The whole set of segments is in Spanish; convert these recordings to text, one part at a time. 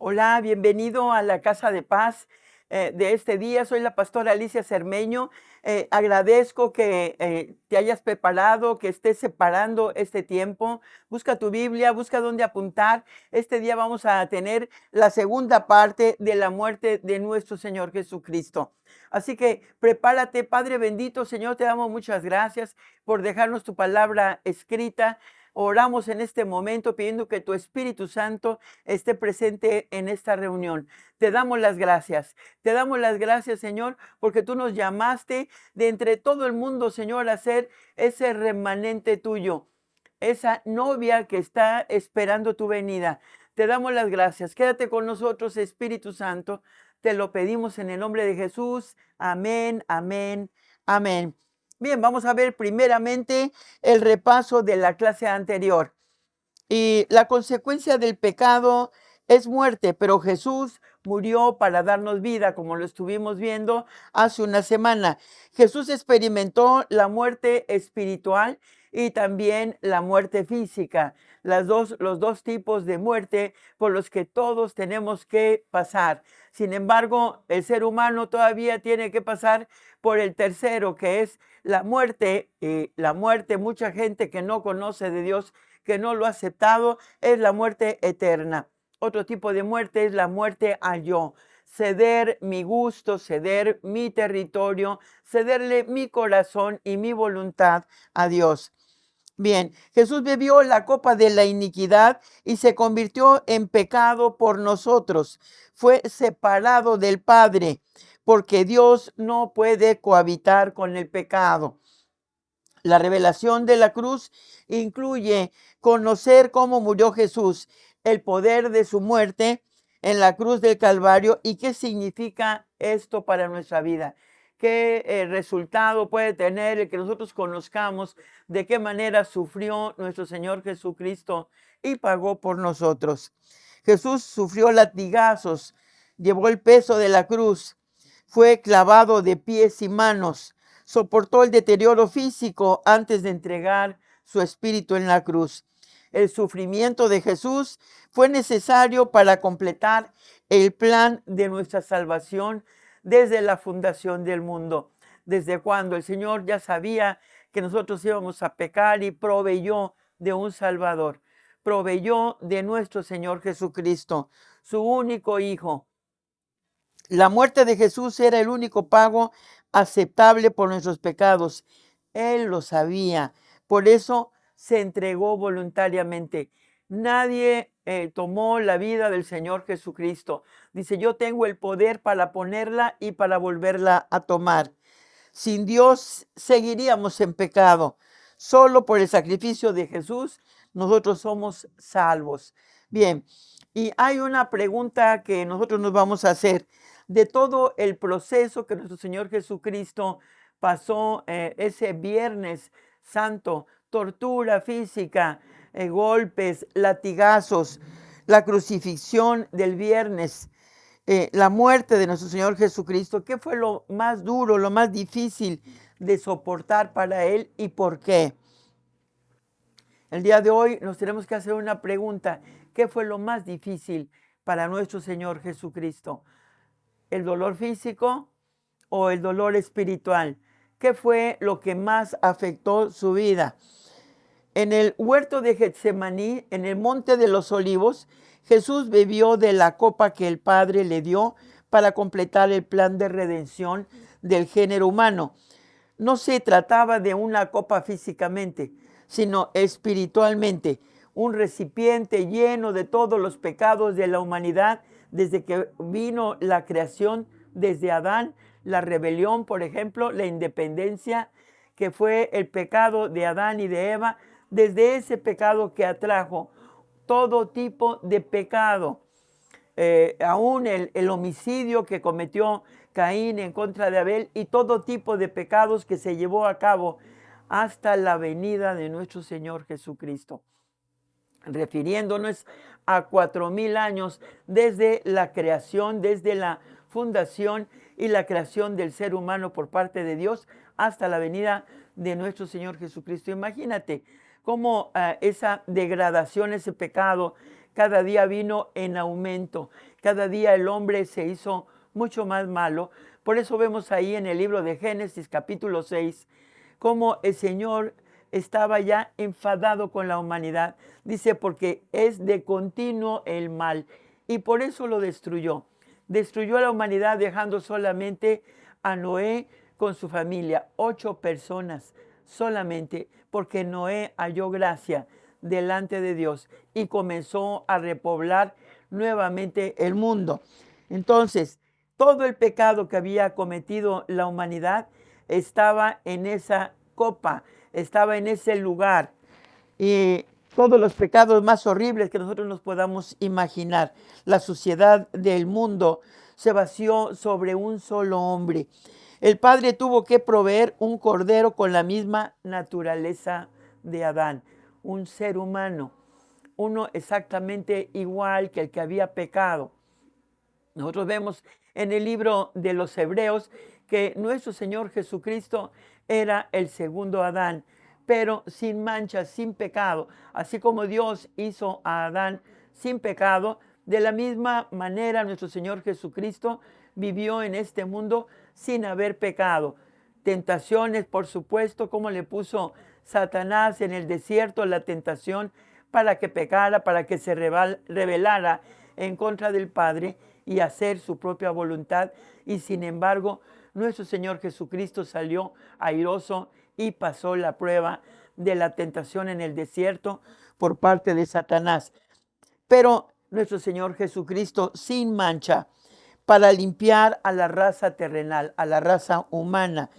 Hola, bienvenido a la Casa de Paz de este día. Soy la pastora Alicia Cermeño. Agradezco que te hayas preparado, que estés separando este tiempo. Busca tu Biblia, busca dónde apuntar. Este día vamos a tener la segunda parte de la muerte de nuestro Señor Jesucristo. Así que prepárate, Padre bendito, Señor, te damos muchas gracias por dejarnos tu palabra escrita. Oramos en este momento pidiendo que tu Espíritu Santo esté presente en esta reunión. Te damos las gracias. Te damos las gracias, Señor, porque tú nos llamaste de entre todo el mundo, Señor, a ser ese remanente tuyo, esa novia que está esperando tu venida. Te damos las gracias. Quédate con nosotros, Espíritu Santo. Te lo pedimos en el nombre de Jesús. Amén, amén, amén. Bien, vamos a ver primeramente el repaso de la clase anterior. Y la consecuencia del pecado es muerte, pero Jesús murió para darnos vida, como lo estuvimos viendo hace una semana. Jesús experimentó la muerte espiritual y también la muerte física, los dos tipos de muerte por los que todos tenemos que pasar. Sin embargo, el ser humano todavía tiene que pasar por el tercero, que es la muerte. La muerte, mucha gente que no conoce de Dios, que no lo ha aceptado, es la muerte eterna. Otro tipo de muerte es la muerte al yo. Ceder mi gusto, ceder mi territorio, cederle mi corazón y mi voluntad a Dios. Bien, Jesús bebió la copa de la iniquidad y se convirtió en pecado por nosotros. Fue separado del Padre, porque Dios no puede cohabitar con el pecado. La revelación de la cruz incluye conocer cómo murió Jesús, el poder de su muerte en la cruz del Calvario y qué significa esto para nuestra vida. ¿Qué resultado puede tener el que nosotros conozcamos de qué manera sufrió nuestro Señor Jesucristo y pagó por nosotros? Jesús sufrió latigazos, llevó el peso de la cruz, fue clavado de pies y manos, soportó el deterioro físico antes de entregar su espíritu en la cruz. El sufrimiento de Jesús fue necesario para completar el plan de nuestra salvación desde la fundación del mundo. Desde cuando el Señor ya sabía que nosotros íbamos a pecar y proveyó de un Salvador. Proveyó de nuestro Señor Jesucristo, su único Hijo. La muerte de Jesús era el único pago aceptable por nuestros pecados. Él lo sabía. Por eso se entregó voluntariamente. Nadie tomó la vida del Señor Jesucristo. Dice, yo tengo el poder para ponerla y para volverla a tomar. Sin Dios seguiríamos en pecado. Solo por el sacrificio de Jesús nosotros somos salvos. Bien, y hay una pregunta que nosotros nos vamos a hacer. De todo el proceso que nuestro Señor Jesucristo pasó ese Viernes Santo, tortura física, golpes, latigazos, la crucifixión del viernes, la muerte de nuestro Señor Jesucristo, ¿qué fue lo más duro, lo más difícil de soportar para Él y por qué? El día de hoy nos tenemos que hacer una pregunta. ¿Qué fue lo más difícil para nuestro Señor Jesucristo? ¿El dolor físico o el dolor espiritual? ¿Qué fue lo que más afectó su vida? En el huerto de Getsemaní, en el monte de los olivos, Jesús bebió de la copa que el Padre le dio para completar el plan de redención del género humano. No se trataba de una copa físicamente, sino espiritualmente, un recipiente lleno de todos los pecados de la humanidad desde que vino la creación, desde Adán, la rebelión, por ejemplo, la independencia, que fue el pecado de Adán y de Eva, desde ese pecado que atrajo todo tipo de pecado. Aún el homicidio que cometió Caín en contra de Abel y todo tipo de pecados que se llevó a cabo hasta la venida de nuestro Señor Jesucristo, refiriéndonos a 4000 años desde la creación, desde la fundación y la creación del ser humano por parte de Dios hasta la venida de nuestro Señor Jesucristo. Imagínate cómo esa degradación, ese pecado cada día vino en aumento. Cada día el hombre se hizo mucho más malo. Por eso vemos ahí en el libro de Génesis capítulo 6, cómo el Señor estaba ya enfadado con la humanidad. Dice, porque es de continuo el mal. Y por eso lo destruyó. Destruyó a la humanidad dejando solamente a Noé con su familia, 8 personas solamente, porque Noé halló gracia delante de Dios y comenzó a repoblar nuevamente el mundo. Entonces, todo el pecado que había cometido la humanidad estaba en esa copa, estaba en ese lugar. Y todos los pecados más horribles que nosotros nos podamos imaginar. La suciedad del mundo se vació sobre un solo hombre. El Padre tuvo que proveer un cordero con la misma naturaleza de Adán, un ser humano, uno exactamente igual que el que había pecado. Nosotros vemos en el libro de los Hebreos que nuestro Señor Jesucristo era el segundo Adán, pero sin mancha, sin pecado. Así como Dios hizo a Adán sin pecado, de la misma manera nuestro Señor Jesucristo vivió en este mundo sin haber pecado. Tentaciones, por supuesto, como le puso Satanás en el desierto la tentación para que pecara, para que se rebelara en contra del Padre y hacer su propia voluntad. Y sin embargo, nuestro Señor Jesucristo salió airoso y pasó la prueba de la tentación en el desierto por parte de Satanás. Pero nuestro Señor Jesucristo sin mancha, para limpiar a la raza terrenal, a la raza humana.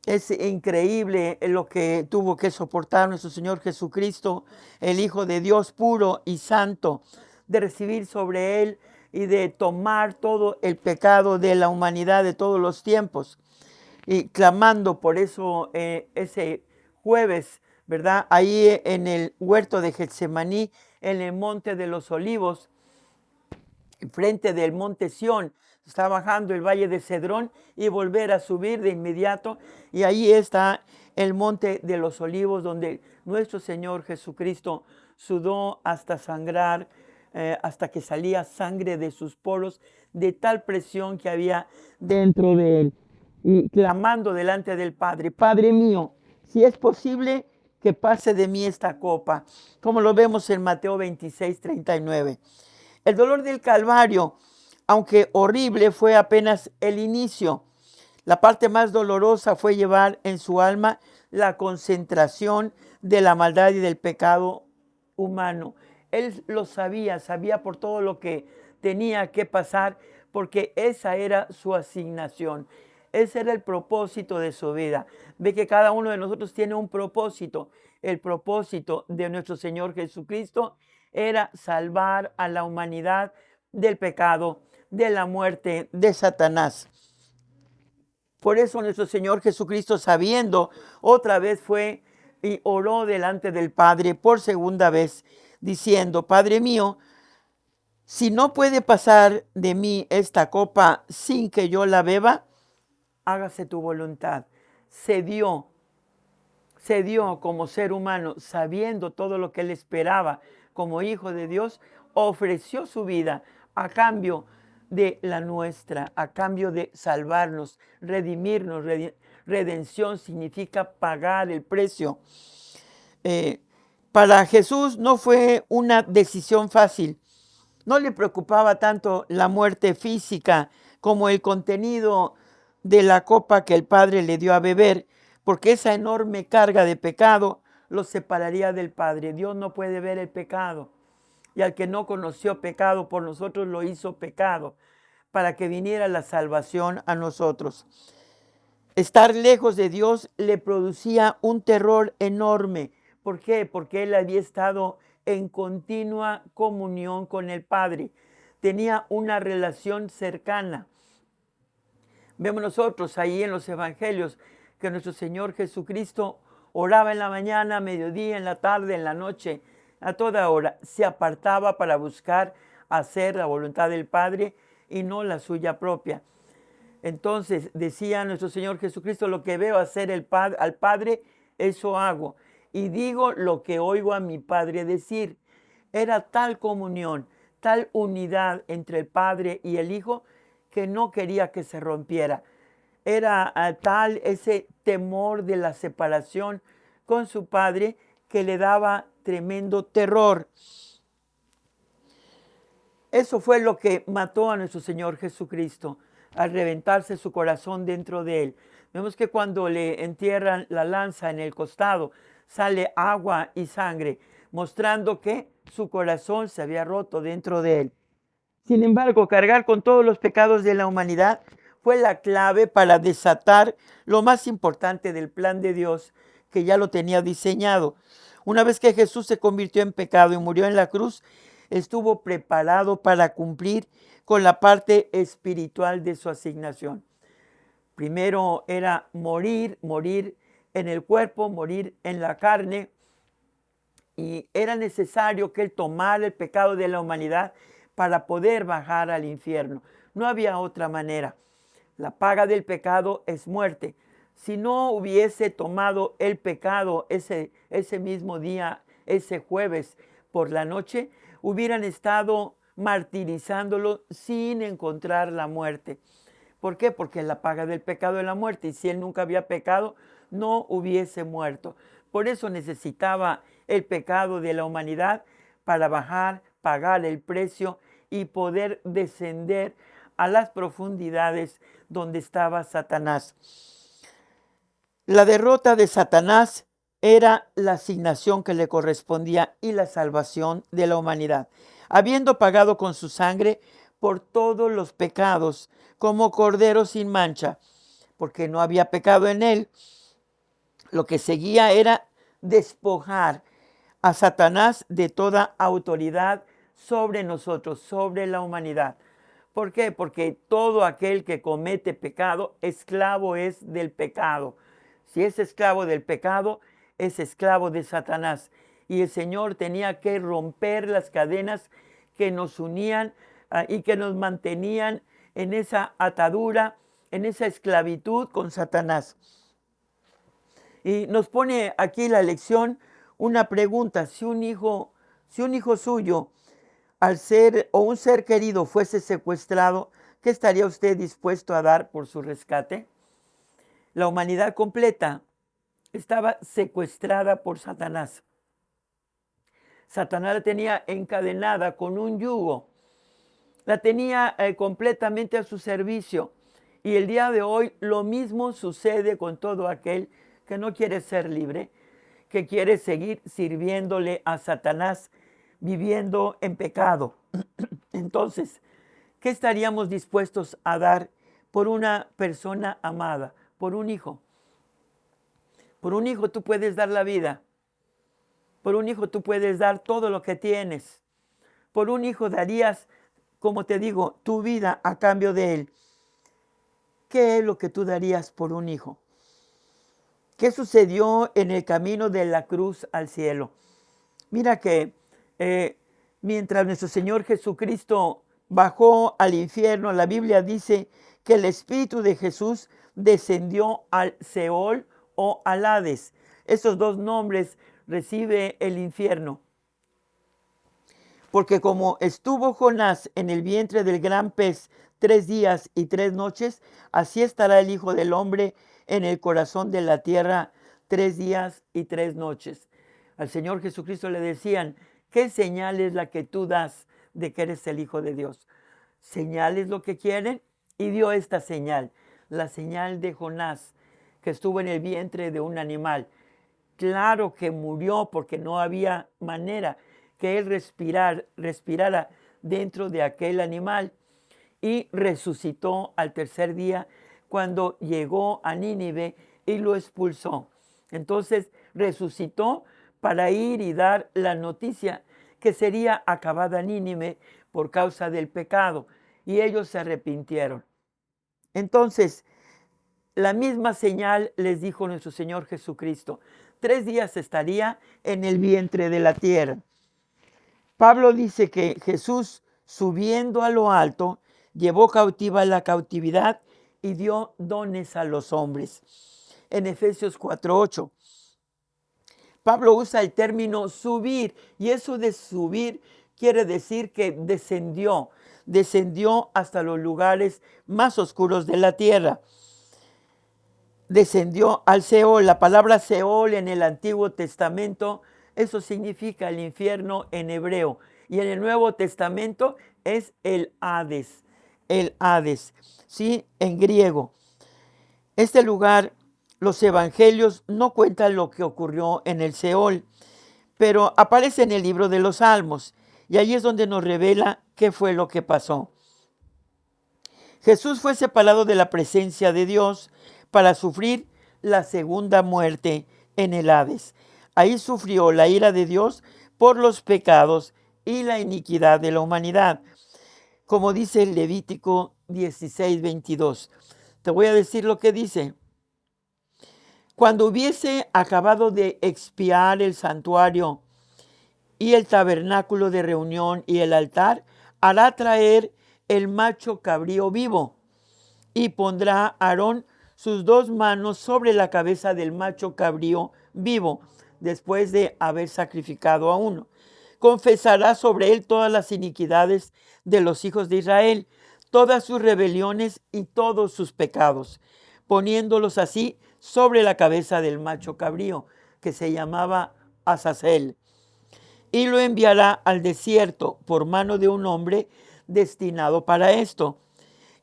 Es increíble lo que tuvo que soportar nuestro Señor Jesucristo, el Hijo de Dios puro y santo, de recibir sobre él y de tomar todo el pecado de la humanidad de todos los tiempos. Y clamando por eso ese jueves, ¿verdad? Ahí en el huerto de Getsemaní, en el monte de los olivos, frente del monte Sión, está bajando el valle de Cedrón y volver a subir de inmediato. Y ahí está el monte de los olivos, donde nuestro Señor Jesucristo sudó hasta sangrar, hasta que salía sangre de sus poros, de tal presión que había dentro de él. Y clamando delante del Padre, Padre mío, si es posible que pase de mí esta copa, como lo vemos en Mateo 26:39. El dolor del Calvario, aunque horrible, fue apenas el inicio. La parte más dolorosa fue llevar en su alma la concentración de la maldad y del pecado humano. Él lo sabía, sabía por todo lo que tenía que pasar, porque esa era su asignación. Ese era el propósito de su vida. Ve que cada uno de nosotros tiene un propósito. El propósito de nuestro Señor Jesucristo era salvar a la humanidad del pecado, de la muerte, de Satanás. Por eso nuestro Señor Jesucristo, sabiendo, otra vez fue y oró delante del Padre por segunda vez, diciendo, Padre mío, si no puede pasar de mí esta copa sin que yo la beba, hágase tu voluntad. Cedió como ser humano, sabiendo todo lo que él esperaba como hijo de Dios, ofreció su vida a cambio de la nuestra, a cambio de salvarnos, redimirnos. Redención significa pagar el precio. Para Jesús no fue una decisión fácil. No le preocupaba tanto la muerte física como el contenido de la copa que el Padre le dio a beber, porque esa enorme carga de pecado lo separaría del Padre. Dios no puede ver el pecado. Y al que no conoció pecado, por nosotros lo hizo pecado, para que viniera la salvación a nosotros. Estar lejos de Dios le producía un terror enorme. ¿Por qué? Porque él había estado en continua comunión con el Padre. Tenía una relación cercana. Vemos nosotros ahí en los evangelios que nuestro Señor Jesucristo oraba en la mañana, a mediodía, en la tarde, en la noche, a toda hora. Se apartaba para buscar hacer la voluntad del Padre y no la suya propia. Entonces decía nuestro Señor Jesucristo, lo que veo hacer al Padre, eso hago. Y digo lo que oigo a mi Padre decir. Era tal comunión, tal unidad entre el Padre y el Hijo que no quería que se rompiera. Era tal ese temor de la separación con su Padre que le daba tremendo terror. Eso fue lo que mató a nuestro Señor Jesucristo, al reventarse su corazón dentro de él. Vemos que cuando le entierran la lanza en el costado, sale agua y sangre, mostrando que su corazón se había roto dentro de él. Sin embargo, cargar con todos los pecados de la humanidad fue la clave para desatar lo más importante del plan de Dios, que ya lo tenía diseñado. Una vez que Jesús se convirtió en pecado y murió en la cruz, estuvo preparado para cumplir con la parte espiritual de su asignación. Primero era morir en el cuerpo, morir en la carne, y era necesario que Él tomara el pecado de la humanidad para poder bajar al infierno. No había otra manera. La paga del pecado es muerte. Si no hubiese tomado el pecado ese mismo día, ese jueves por la noche, hubieran estado martirizándolo sin encontrar la muerte. ¿Por qué? Porque la paga del pecado es la muerte, y si él nunca había pecado, no hubiese muerto. Por eso necesitaba el pecado de la humanidad para bajar, pagar el precio y poder descender a las profundidades donde estaba Satanás. La derrota de Satanás era la asignación que le correspondía y la salvación de la humanidad. Habiendo pagado con su sangre por todos los pecados, como cordero sin mancha, porque no había pecado en él, lo que seguía era despojar a Satanás de toda autoridad sobre nosotros, sobre la humanidad. ¿Por qué? Porque todo aquel que comete pecado, esclavo es del pecado. Si es esclavo del pecado, es esclavo de Satanás. Y el Señor tenía que romper las cadenas que nos unían y que nos mantenían en esa atadura, en esa esclavitud con Satanás. Y nos pone aquí la lección una pregunta: si un hijo suyo, al ser o un ser querido, fuese secuestrado, ¿qué estaría usted dispuesto a dar por su rescate? La humanidad completa estaba secuestrada por Satanás. Satanás la tenía encadenada con un yugo, la tenía completamente a su servicio. Y el día de hoy lo mismo sucede con todo aquel que no quiere ser libre, que quiere seguir sirviéndole a Satanás, viviendo en pecado. Entonces, ¿qué estaríamos dispuestos a dar por una persona amada, por un hijo? Por un hijo tú puedes dar la vida. Por un hijo tú puedes dar todo lo que tienes. Por un hijo darías, como te digo, tu vida a cambio de él. ¿Qué es lo que tú darías por un hijo? ¿Qué sucedió en el camino de la cruz al cielo? Mira que mientras nuestro Señor Jesucristo bajó al infierno, la Biblia dice que el Espíritu de Jesús descendió al Seol o al Hades. Esos dos nombres recibe el infierno. Porque como estuvo Jonás en el vientre del gran pez 3 días y 3 noches, así estará el Hijo del Hombre en el corazón de la tierra 3 días y 3 noches. Al Señor Jesucristo le decían: ¿qué señal es la que tú das de que eres el Hijo de Dios? Señal es lo que quieren, y dio esta señal, la señal de Jonás, que estuvo en el vientre de un animal. Claro que murió porque no había manera que él respirara dentro de aquel animal, y resucitó al tercer día cuando llegó a Nínive y lo expulsó. Entonces resucitó para ir y dar la noticia que sería acabada Nínive por causa del pecado, y ellos se arrepintieron. Entonces, la misma señal les dijo nuestro Señor Jesucristo: 3 días estaría en el vientre de la tierra. Pablo dice que Jesús, subiendo a lo alto, llevó cautiva la cautividad y dio dones a los hombres. En Efesios 4:8. Pablo usa el término subir, y eso de subir quiere decir que descendió hasta los lugares más oscuros de la tierra. Descendió al Seol. La palabra Seol en el Antiguo Testamento, eso significa el infierno en hebreo. Y en el Nuevo Testamento es el Hades, ¿sí? En griego. Este lugar, los evangelios no cuentan lo que ocurrió en el Seol, pero aparece en el libro de los Salmos. Y ahí es donde nos revela qué fue lo que pasó. Jesús fue separado de la presencia de Dios para sufrir la segunda muerte en el Hades. Ahí sufrió la ira de Dios por los pecados y la iniquidad de la humanidad, como dice el Levítico 16:22. Te voy a decir lo que dice. Cuando hubiese acabado de expiar el santuario y el tabernáculo de reunión y el altar, hará traer el macho cabrío vivo, y pondrá Aarón sus 2 manos sobre la cabeza del macho cabrío vivo, después de haber sacrificado a uno. Confesará sobre él todas las iniquidades de los hijos de Israel, todas sus rebeliones y todos sus pecados, poniéndolos así sobre la cabeza del macho cabrío, que se llamaba Azazel, y lo enviará al desierto por mano de un hombre destinado para esto.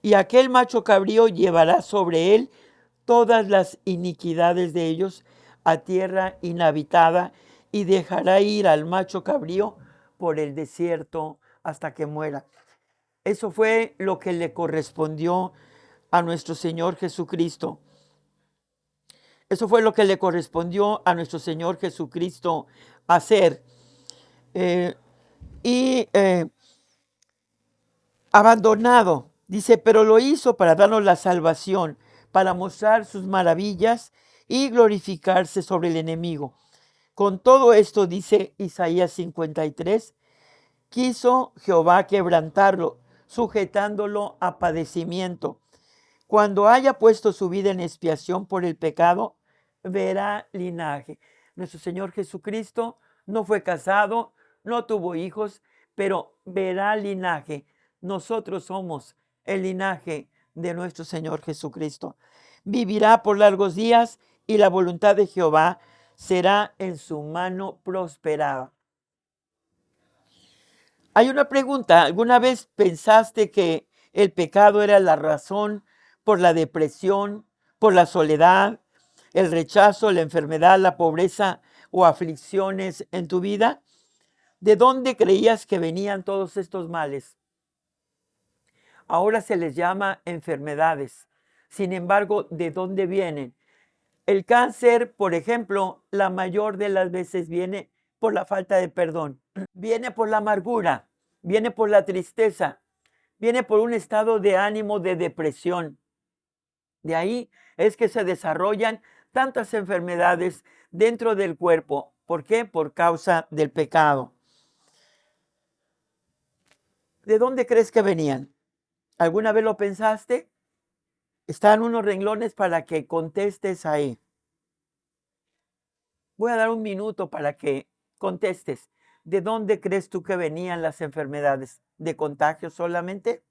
Y aquel macho cabrío llevará sobre él todas las iniquidades de ellos a tierra inhabitada, y dejará ir al macho cabrío por el desierto hasta que muera. Eso fue lo que le correspondió a nuestro Señor Jesucristo. Eso fue lo que le correspondió a nuestro Señor Jesucristo hacer. Abandonado, dice, pero lo hizo para darnos la salvación, para mostrar sus maravillas y glorificarse sobre el enemigo. Con todo esto, dice Isaías 53, quiso Jehová quebrantarlo, sujetándolo a padecimiento. Cuando haya puesto su vida en expiación por el pecado, verá linaje. Nuestro Señor Jesucristo no fue casado, no tuvo hijos, pero verá linaje. Nosotros somos el linaje de nuestro Señor Jesucristo. Vivirá por largos días, y la voluntad de Jehová será en su mano prosperada. Hay una pregunta. ¿Alguna vez pensaste que el pecado era la razón por la depresión, por la soledad, el rechazo, la enfermedad, la pobreza o aflicciones en tu vida? ¿De dónde creías que venían todos estos males? Ahora se les llama enfermedades. Sin embargo, ¿de dónde vienen? El cáncer, por ejemplo, la mayor de las veces viene por la falta de perdón. Viene por la amargura, viene por la tristeza, viene por un estado de ánimo de depresión. De ahí es que se desarrollan tantas enfermedades dentro del cuerpo. ¿Por qué? Por causa del pecado. ¿De dónde crees que venían? ¿Alguna vez lo pensaste? Están unos renglones para que contestes ahí. Voy a dar un minuto para que contestes. ¿De dónde crees tú que venían las enfermedades? ¿De contagio solamente?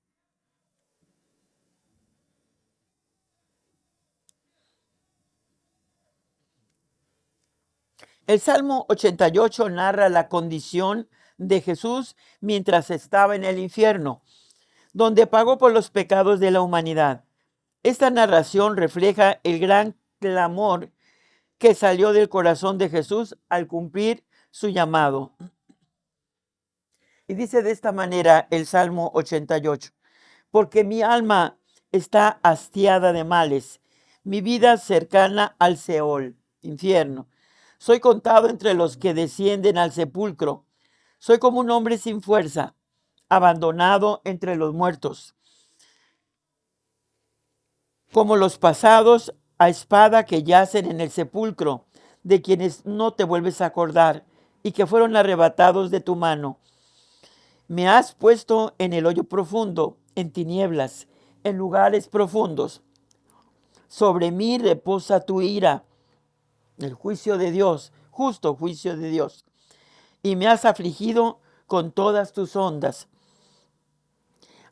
El Salmo 88 narra la condición de Jesús mientras estaba en el infierno, donde pagó por los pecados de la humanidad. Esta narración refleja el gran clamor que salió del corazón de Jesús al cumplir su llamado. Y dice de esta manera el Salmo 88, porque mi alma está hastiada de males, mi vida cercana al Seol, infierno. Soy contado entre los que descienden al sepulcro. Soy como un hombre sin fuerza, abandonado entre los muertos. Como los pasados a espada que yacen en el sepulcro, de quienes no te vuelves a acordar y que fueron arrebatados de tu mano. Me has puesto en el hoyo profundo, en tinieblas, en lugares profundos. Sobre mí reposa tu ira, el juicio de Dios justo juicio de Dios. Y me has afligido con todas tus ondas.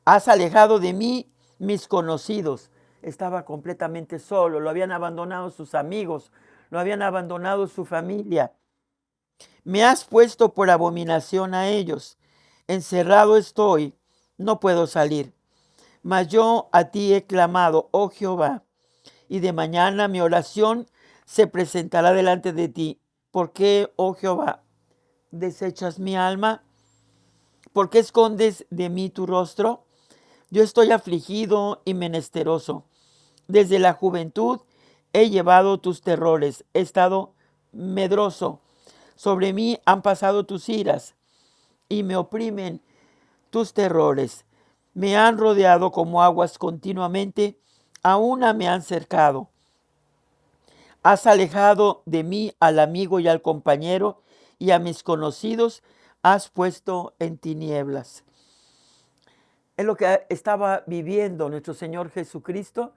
Has alejado de mí mis conocidos. Estaba completamente solo, lo habían abandonado sus amigos, lo habían abandonado su familia. Me has puesto por abominación a ellos. Encerrado estoy, no puedo salir. Mas yo a ti he clamado, oh Jehová, y de mañana mi oración se presentará delante de ti. ¿Por qué, oh Jehová, desechas mi alma? ¿Por qué escondes de mí tu rostro? Yo estoy afligido y menesteroso. Desde la juventud he llevado tus terrores, he estado medroso. Sobre mí han pasado tus iras y me oprimen tus terrores. Me han rodeado como aguas continuamente, a una me han cercado. Has alejado de mí al amigo y al compañero, y a mis conocidos has puesto en tinieblas. Es lo que estaba viviendo nuestro Señor Jesucristo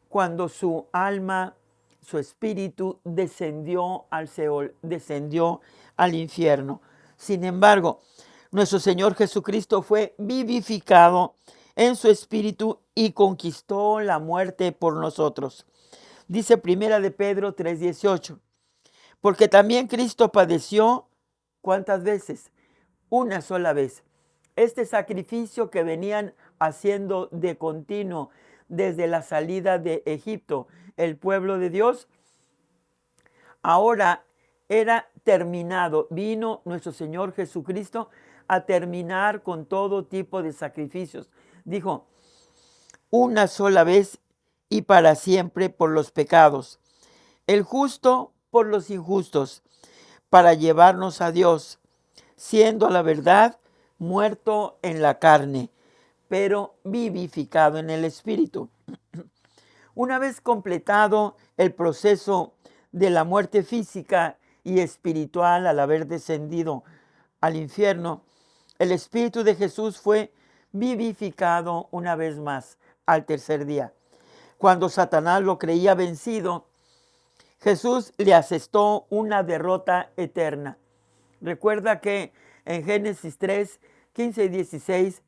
cuando su alma, su espíritu descendió al Seol, descendió al infierno. Sin embargo, nuestro Señor Jesucristo fue vivificado en su espíritu y conquistó la muerte por nosotros. Dice Primera de Pedro 3:18, porque también Cristo padeció, ¿cuántas veces? Una sola vez. Este sacrificio que venían haciendo de continuo desde la salida de Egipto, el pueblo de Dios, ahora era terminado. Vino nuestro Señor Jesucristo a terminar con todo tipo de sacrificios. Dijo, una sola vez y para siempre por los pecados, el justo por los injustos, para llevarnos a Dios, siendo a la verdad muerto en la carne, pero vivificado en el espíritu. Una vez completado el proceso de la muerte física y espiritual al haber descendido al infierno, el Espíritu de Jesús fue vivificado una vez más al tercer día. Cuando Satanás lo creía vencido, Jesús le asestó una derrota eterna. Recuerda que en Génesis 3, 15 y 16,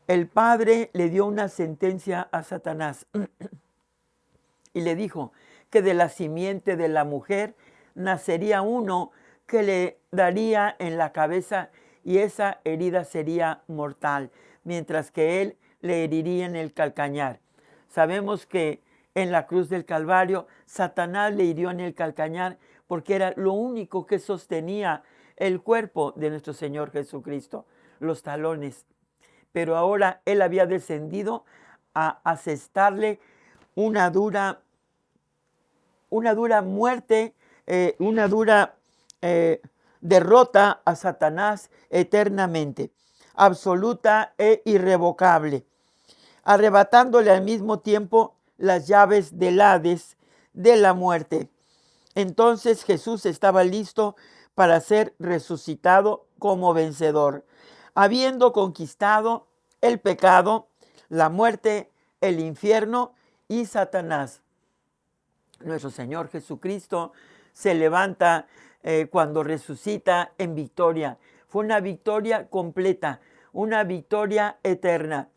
el Padre le dio una sentencia a Satanás y le dijo que de la simiente de la mujer nacería uno que le daría en la cabeza y esa herida sería mortal, mientras que él le heriría en el calcañar. Sabemos que en la cruz del Calvario Satanás le hirió en el calcañar porque era lo único que sostenía el cuerpo de nuestro Señor Jesucristo, los talones. Pero ahora él había descendido a asestarle una dura muerte, una dura derrota a Satanás eternamente, absoluta e irrevocable, arrebatándole al mismo tiempo las llaves del Hades, de la muerte. Entonces Jesús estaba listo para ser resucitado como vencedor, habiendo conquistado el pecado, la muerte, el infierno y Satanás. Nuestro Señor Jesucristo se levanta cuando resucita en victoria. Fue una victoria completa, una victoria eterna.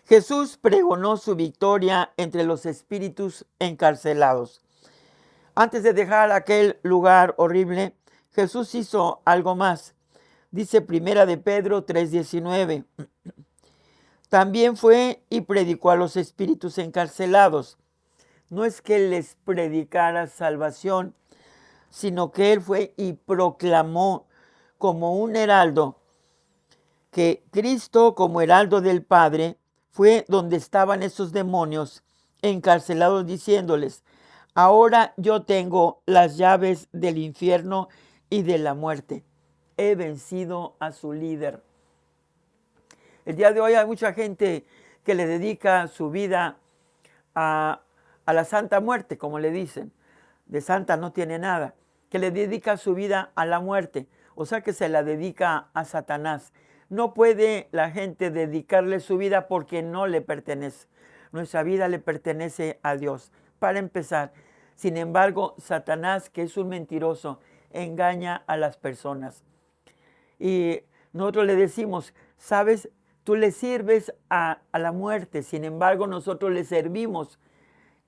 Jesús pregonó su victoria entre los espíritus encarcelados. Antes de dejar aquel lugar horrible, Jesús hizo algo más. Dice Primera de Pedro 3:19. También fue y predicó a los espíritus encarcelados. No es que les predicara salvación, sino que él fue y proclamó como un heraldo que Cristo, como heraldo del Padre, fue donde estaban esos demonios encarcelados, diciéndoles, ahora yo tengo las llaves del infierno y de la muerte. He vencido a su líder. El día de hoy hay mucha gente que le dedica su vida a la santa muerte, como le dicen. De santa no tiene nada. Que le dedica su vida a la muerte. O sea que se la dedica a Satanás. No puede la gente dedicarle su vida porque no le pertenece. Nuestra vida le pertenece a Dios. Para empezar, Sin embargo, Satanás, que es un mentiroso, engaña a las personas. Y nosotros le decimos, sabes, tú le sirves a la muerte, sin embargo nosotros le servimos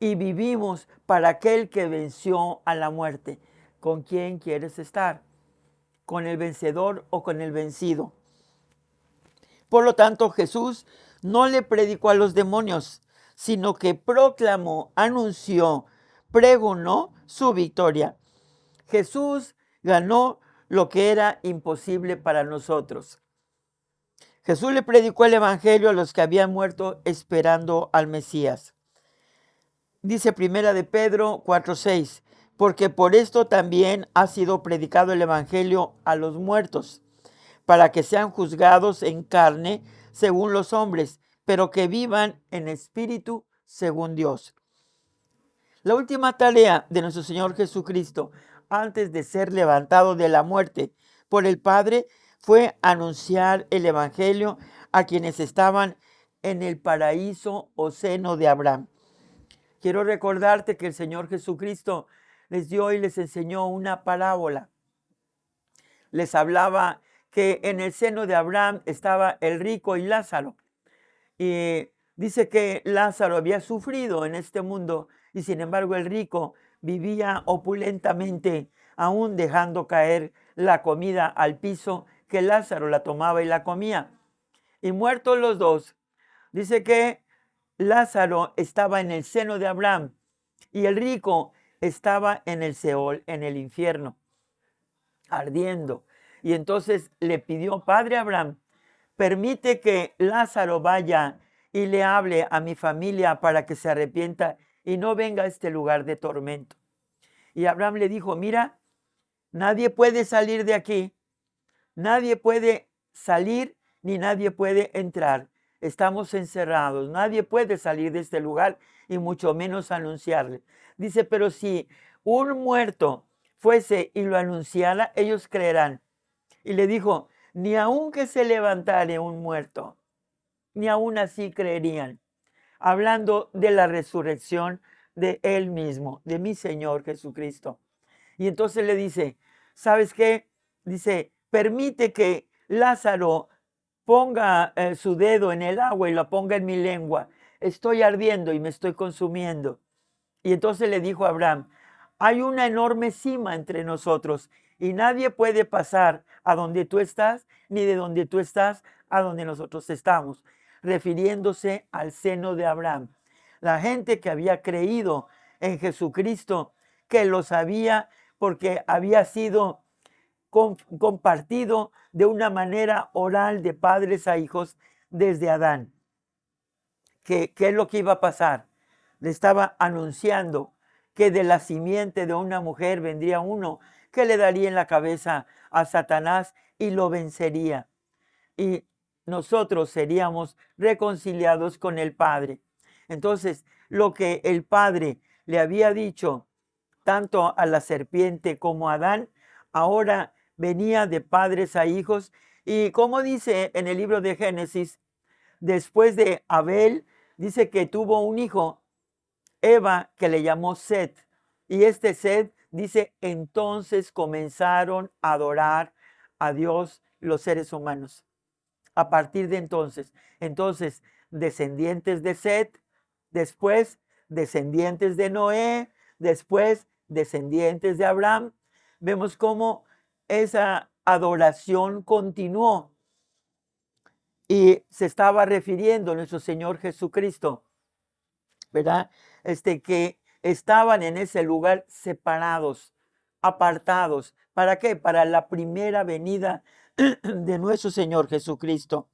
y vivimos para aquel que venció a la muerte. ¿Con quién quieres estar? ¿Con el vencedor o con el vencido? Por lo tanto, Jesús no le predicó a los demonios, sino que proclamó, anunció, pregonó su victoria. Jesús ganó lo que era imposible para nosotros. Jesús le predicó el evangelio a los que habían muerto esperando al Mesías. Dice Primera de Pedro 4:6, porque por esto también ha sido predicado el evangelio a los muertos, para que sean juzgados en carne según los hombres, pero que vivan en espíritu según Dios. La última tarea de nuestro Señor Jesucristo, antes de ser levantado de la muerte por el Padre, fue anunciar el evangelio a quienes estaban en el paraíso o seno de Abraham. Quiero recordarte que el Señor Jesucristo les dio y les enseñó una parábola. Les hablaba que en el seno de Abraham estaba el rico y Lázaro. Y dice que Lázaro había sufrido en este mundo y sin embargo el rico vivía opulentamente, aún dejando caer la comida al piso, que Lázaro la tomaba y la comía. Y muertos los dos, dice que Lázaro estaba en el seno de Abraham y el rico estaba en el Seol, en el infierno, ardiendo. Y entonces le pidió, Padre Abraham, permite que Lázaro vaya y le hable a mi familia para que se arrepienta y no venga a este lugar de tormento. Y Abraham le dijo, mira, nadie puede salir de aquí, nadie puede salir ni nadie puede entrar. Estamos encerrados, nadie puede salir de este lugar y mucho menos anunciarle. Dice, pero si un muerto fuese y lo anunciara, ellos creerán. Y le dijo, ni aun que se levantare un muerto, ni aun así creerían. Hablando de la resurrección de él mismo, de mi Señor Jesucristo. Y entonces le dice, ¿sabes qué? Dice, permite que Lázaro ponga su dedo en el agua y lo ponga en mi lengua. Estoy ardiendo y me estoy consumiendo. Y entonces le dijo a Abraham, hay una enorme cima entre nosotros y nadie puede pasar a donde tú estás, ni de donde tú estás a donde nosotros estamos, refiriéndose al seno de Abraham. La gente que había creído en Jesucristo, que lo sabía porque había sido compartido de una manera oral de padres a hijos desde Adán. ¿Qué es lo que iba a pasar? Le estaba anunciando que de la simiente de una mujer vendría uno que le daría en la cabeza a Satanás y lo vencería. Y nosotros seríamos reconciliados con el Padre. Entonces, lo que el Padre le había dicho tanto a la serpiente como a Adán, ahora venía de padres a hijos. Y como dice en el libro de Génesis, después de Abel, dice que tuvo un hijo, Eva, que le llamó Set. Y este Set dice, entonces comenzaron a adorar a Dios los seres humanos. A partir de entonces, descendientes de Set, después descendientes de Noé, después descendientes de Abraham. Vemos cómo esa adoración continuó y se estaba refiriendo a nuestro Señor Jesucristo, ¿verdad? Que estaban en ese lugar separados, apartados. ¿Para qué? Para la primera venida de nuestro Señor Jesucristo.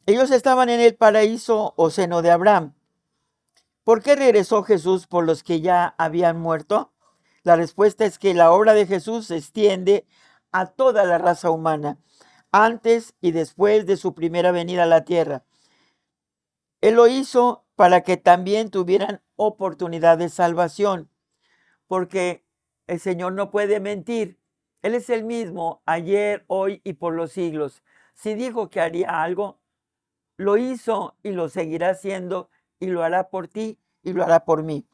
Ellos estaban en el paraíso o seno de Abraham. ¿Por qué regresó Jesús por los que ya habían muerto? La respuesta es que la obra de Jesús se extiende a toda la raza humana, antes y después de su primera venida a la tierra. Él lo hizo para que también tuvieran oportunidad de salvación, porque el Señor no puede mentir. Él es el mismo ayer, hoy y por los siglos. Si dijo que haría algo, lo hizo y lo seguirá haciendo y lo hará por ti y lo hará por mí.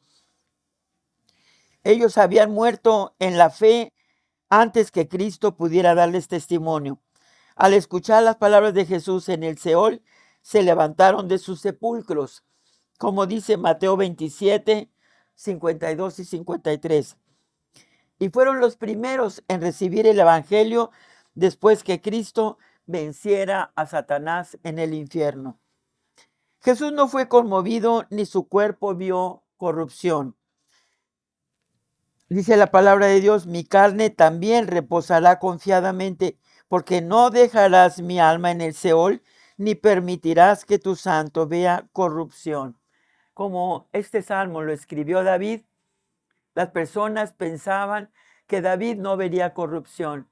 Ellos habían muerto en la fe antes que Cristo pudiera darles testimonio. Al escuchar las palabras de Jesús en el Seol, se levantaron de sus sepulcros, como dice Mateo 27, 52 y 53. Y fueron los primeros en recibir el Evangelio después que Cristo venciera a Satanás en el infierno. Jesús no fue conmovido ni su cuerpo vio corrupción. Dice la palabra de Dios, mi carne también reposará confiadamente, porque no dejarás mi alma en el Seol, ni permitirás que tu santo vea corrupción. Como este salmo lo escribió David, las personas pensaban que David no vería corrupción.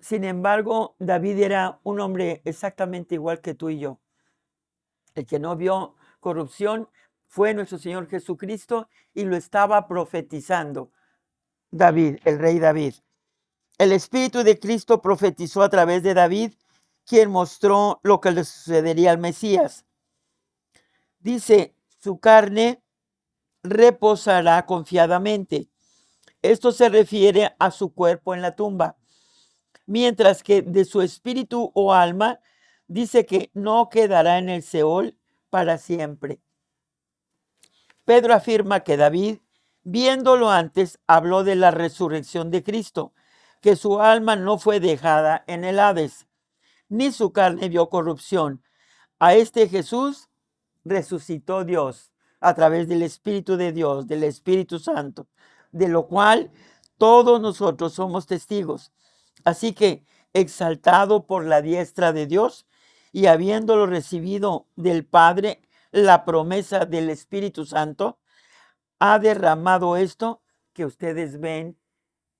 Sin embargo, David era un hombre exactamente igual que tú y yo. El que no vio corrupción fue nuestro Señor Jesucristo y lo estaba profetizando David, el rey David. El Espíritu de Cristo profetizó a través de David, quien mostró lo que le sucedería al Mesías. Dice, su carne reposará confiadamente. Esto se refiere a su cuerpo en la tumba. Mientras que de su espíritu o alma dice que no quedará en el Seol para siempre. Pedro afirma que David, viéndolo antes, habló de la resurrección de Cristo, que su alma no fue dejada en el Hades, ni su carne vio corrupción. A este Jesús resucitó Dios a través del Espíritu de Dios, del Espíritu Santo, de lo cual todos nosotros somos testigos. Así que, exaltado por la diestra de Dios y habiéndolo recibido del Padre, la promesa del Espíritu Santo, ha derramado esto que ustedes ven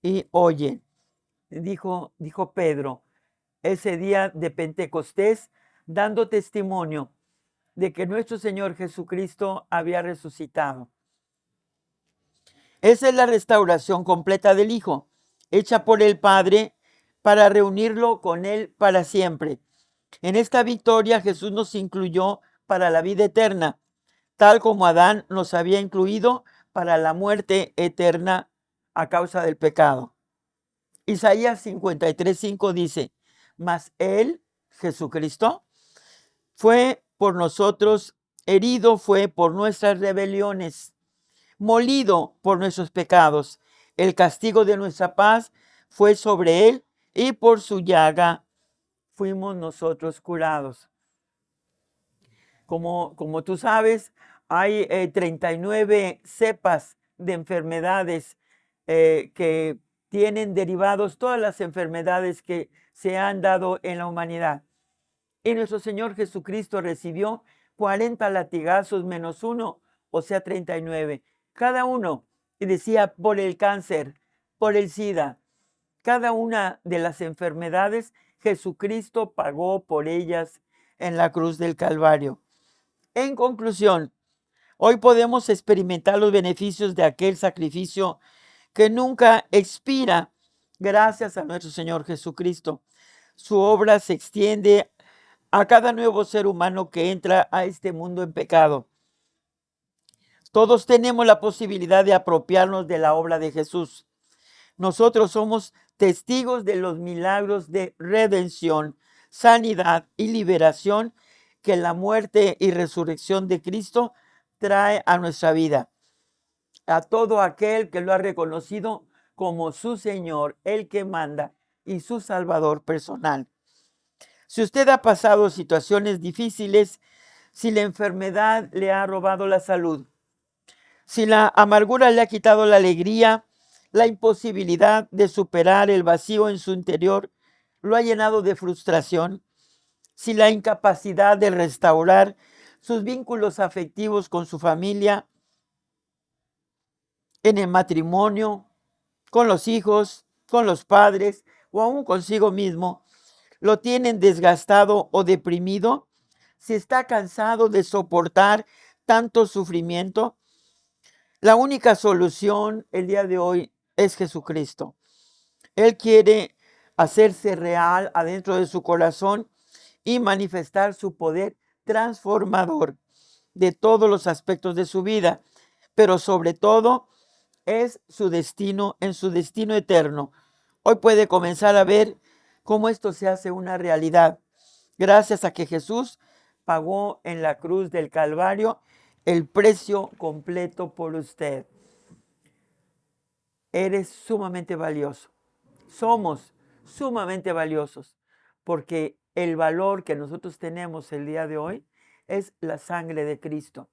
y oyen. Dijo Pedro ese día de Pentecostés, dando testimonio de que nuestro Señor Jesucristo había resucitado. Esa es la restauración completa del Hijo, hecha por el Padre para reunirlo con Él para siempre. En esta victoria Jesús nos incluyó para la vida eterna, tal como Adán nos había incluido para la muerte eterna a causa del pecado. Isaías 53:5 dice, mas Él, Jesucristo, fue por nosotros, herido fue por nuestras rebeliones, molido por nuestros pecados. El castigo de nuestra paz fue sobre Él y por su llaga fuimos nosotros curados. Como tú sabes, hay 39 cepas de enfermedades que tienen derivados todas las enfermedades que se han dado en la humanidad. Y nuestro Señor Jesucristo recibió 40 latigazos menos uno, o sea, 39. Cada uno, y decía, por el cáncer, por el SIDA. Cada una de las enfermedades, Jesucristo pagó por ellas en la cruz del Calvario. En conclusión, hoy podemos experimentar los beneficios de aquel sacrificio que nunca expira gracias a nuestro Señor Jesucristo. Su obra se extiende a cada nuevo ser humano que entra a este mundo en pecado. Todos tenemos la posibilidad de apropiarnos de la obra de Jesús. Nosotros somos testigos de los milagros de redención, sanidad y liberación que la muerte y resurrección de Cristo trae a nuestra vida. A todo aquel que lo ha reconocido como su Señor, el que manda y su Salvador personal. Si usted ha pasado situaciones difíciles, si la enfermedad le ha robado la salud, si la amargura le ha quitado la alegría, la imposibilidad de superar el vacío en su interior lo ha llenado de frustración, si la incapacidad de restaurar sus vínculos afectivos con su familia, en el matrimonio, con los hijos, con los padres o aún consigo mismo, lo tienen desgastado o deprimido, si está cansado de soportar tanto sufrimiento, la única solución el día de hoy es Jesucristo. Él quiere hacerse real adentro de su corazón y manifestar su poder transformador de todos los aspectos de su vida, pero sobre todo es su destino, en su destino eterno. Hoy puede comenzar a ver cómo esto se hace una realidad, gracias a que Jesús pagó en la cruz del Calvario el precio completo por usted. Eres sumamente valioso. Somos sumamente valiosos porque el valor que nosotros tenemos el día de hoy es la sangre de Cristo.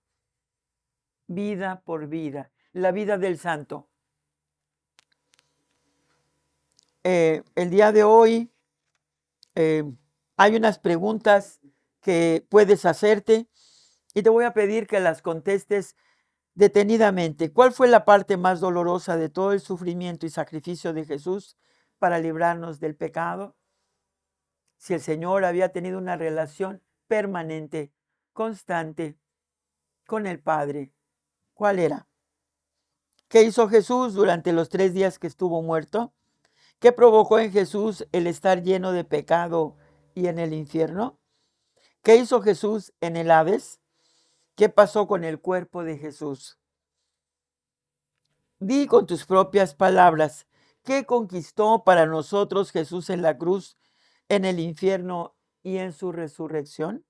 Vida por vida, la vida del santo. El día de hoy hay unas preguntas que puedes hacerte y te voy a pedir que las contestes detenidamente. ¿Cuál fue la parte más dolorosa de todo el sufrimiento y sacrificio de Jesús para librarnos del pecado? Si el Señor había tenido una relación permanente, constante con el Padre, ¿cuál era? ¿Qué hizo Jesús durante los 3 días que estuvo muerto? ¿Qué provocó en Jesús el estar lleno de pecado y en el infierno? ¿Qué hizo Jesús en el Hades? ¿Qué pasó con el cuerpo de Jesús? Di con tus propias palabras, ¿qué conquistó para nosotros Jesús en la cruz, en el infierno y en su resurrección?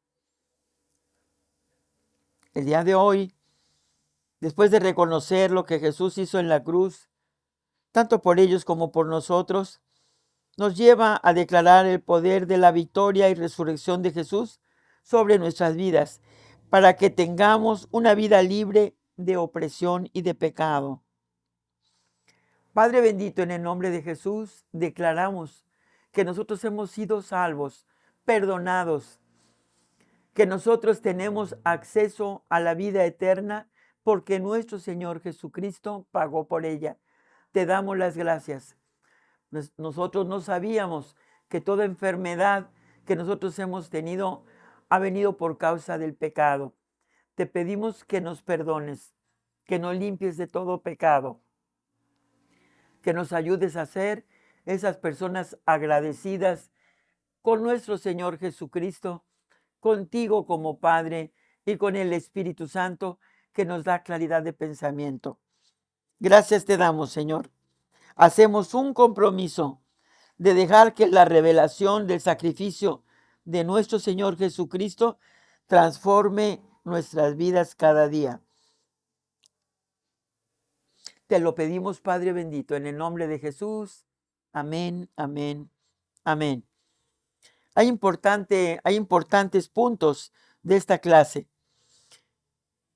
El día de hoy, después de reconocer lo que Jesús hizo en la cruz, tanto por ellos como por nosotros, nos lleva a declarar el poder de la victoria y resurrección de Jesús sobre nuestras vidas, para que tengamos una vida libre de opresión y de pecado. Padre bendito, en el nombre de Jesús, declaramos que nosotros hemos sido salvos, perdonados, que nosotros tenemos acceso a la vida eterna porque nuestro Señor Jesucristo pagó por ella. Te damos las gracias. Nosotros no sabíamos que toda enfermedad que nosotros hemos tenido ha venido por causa del pecado. Te pedimos que nos perdones, que nos limpies de todo pecado, que nos ayudes a ser esas personas agradecidas con nuestro Señor Jesucristo, contigo como Padre y con el Espíritu Santo que nos da claridad de pensamiento. Gracias te damos, Señor. Hacemos un compromiso de dejar que la revelación del sacrificio de nuestro Señor Jesucristo transforme nuestras vidas cada día. Te lo pedimos, Padre bendito, en el nombre de Jesús. Amén, amén, amén. Hay importantes puntos de esta clase.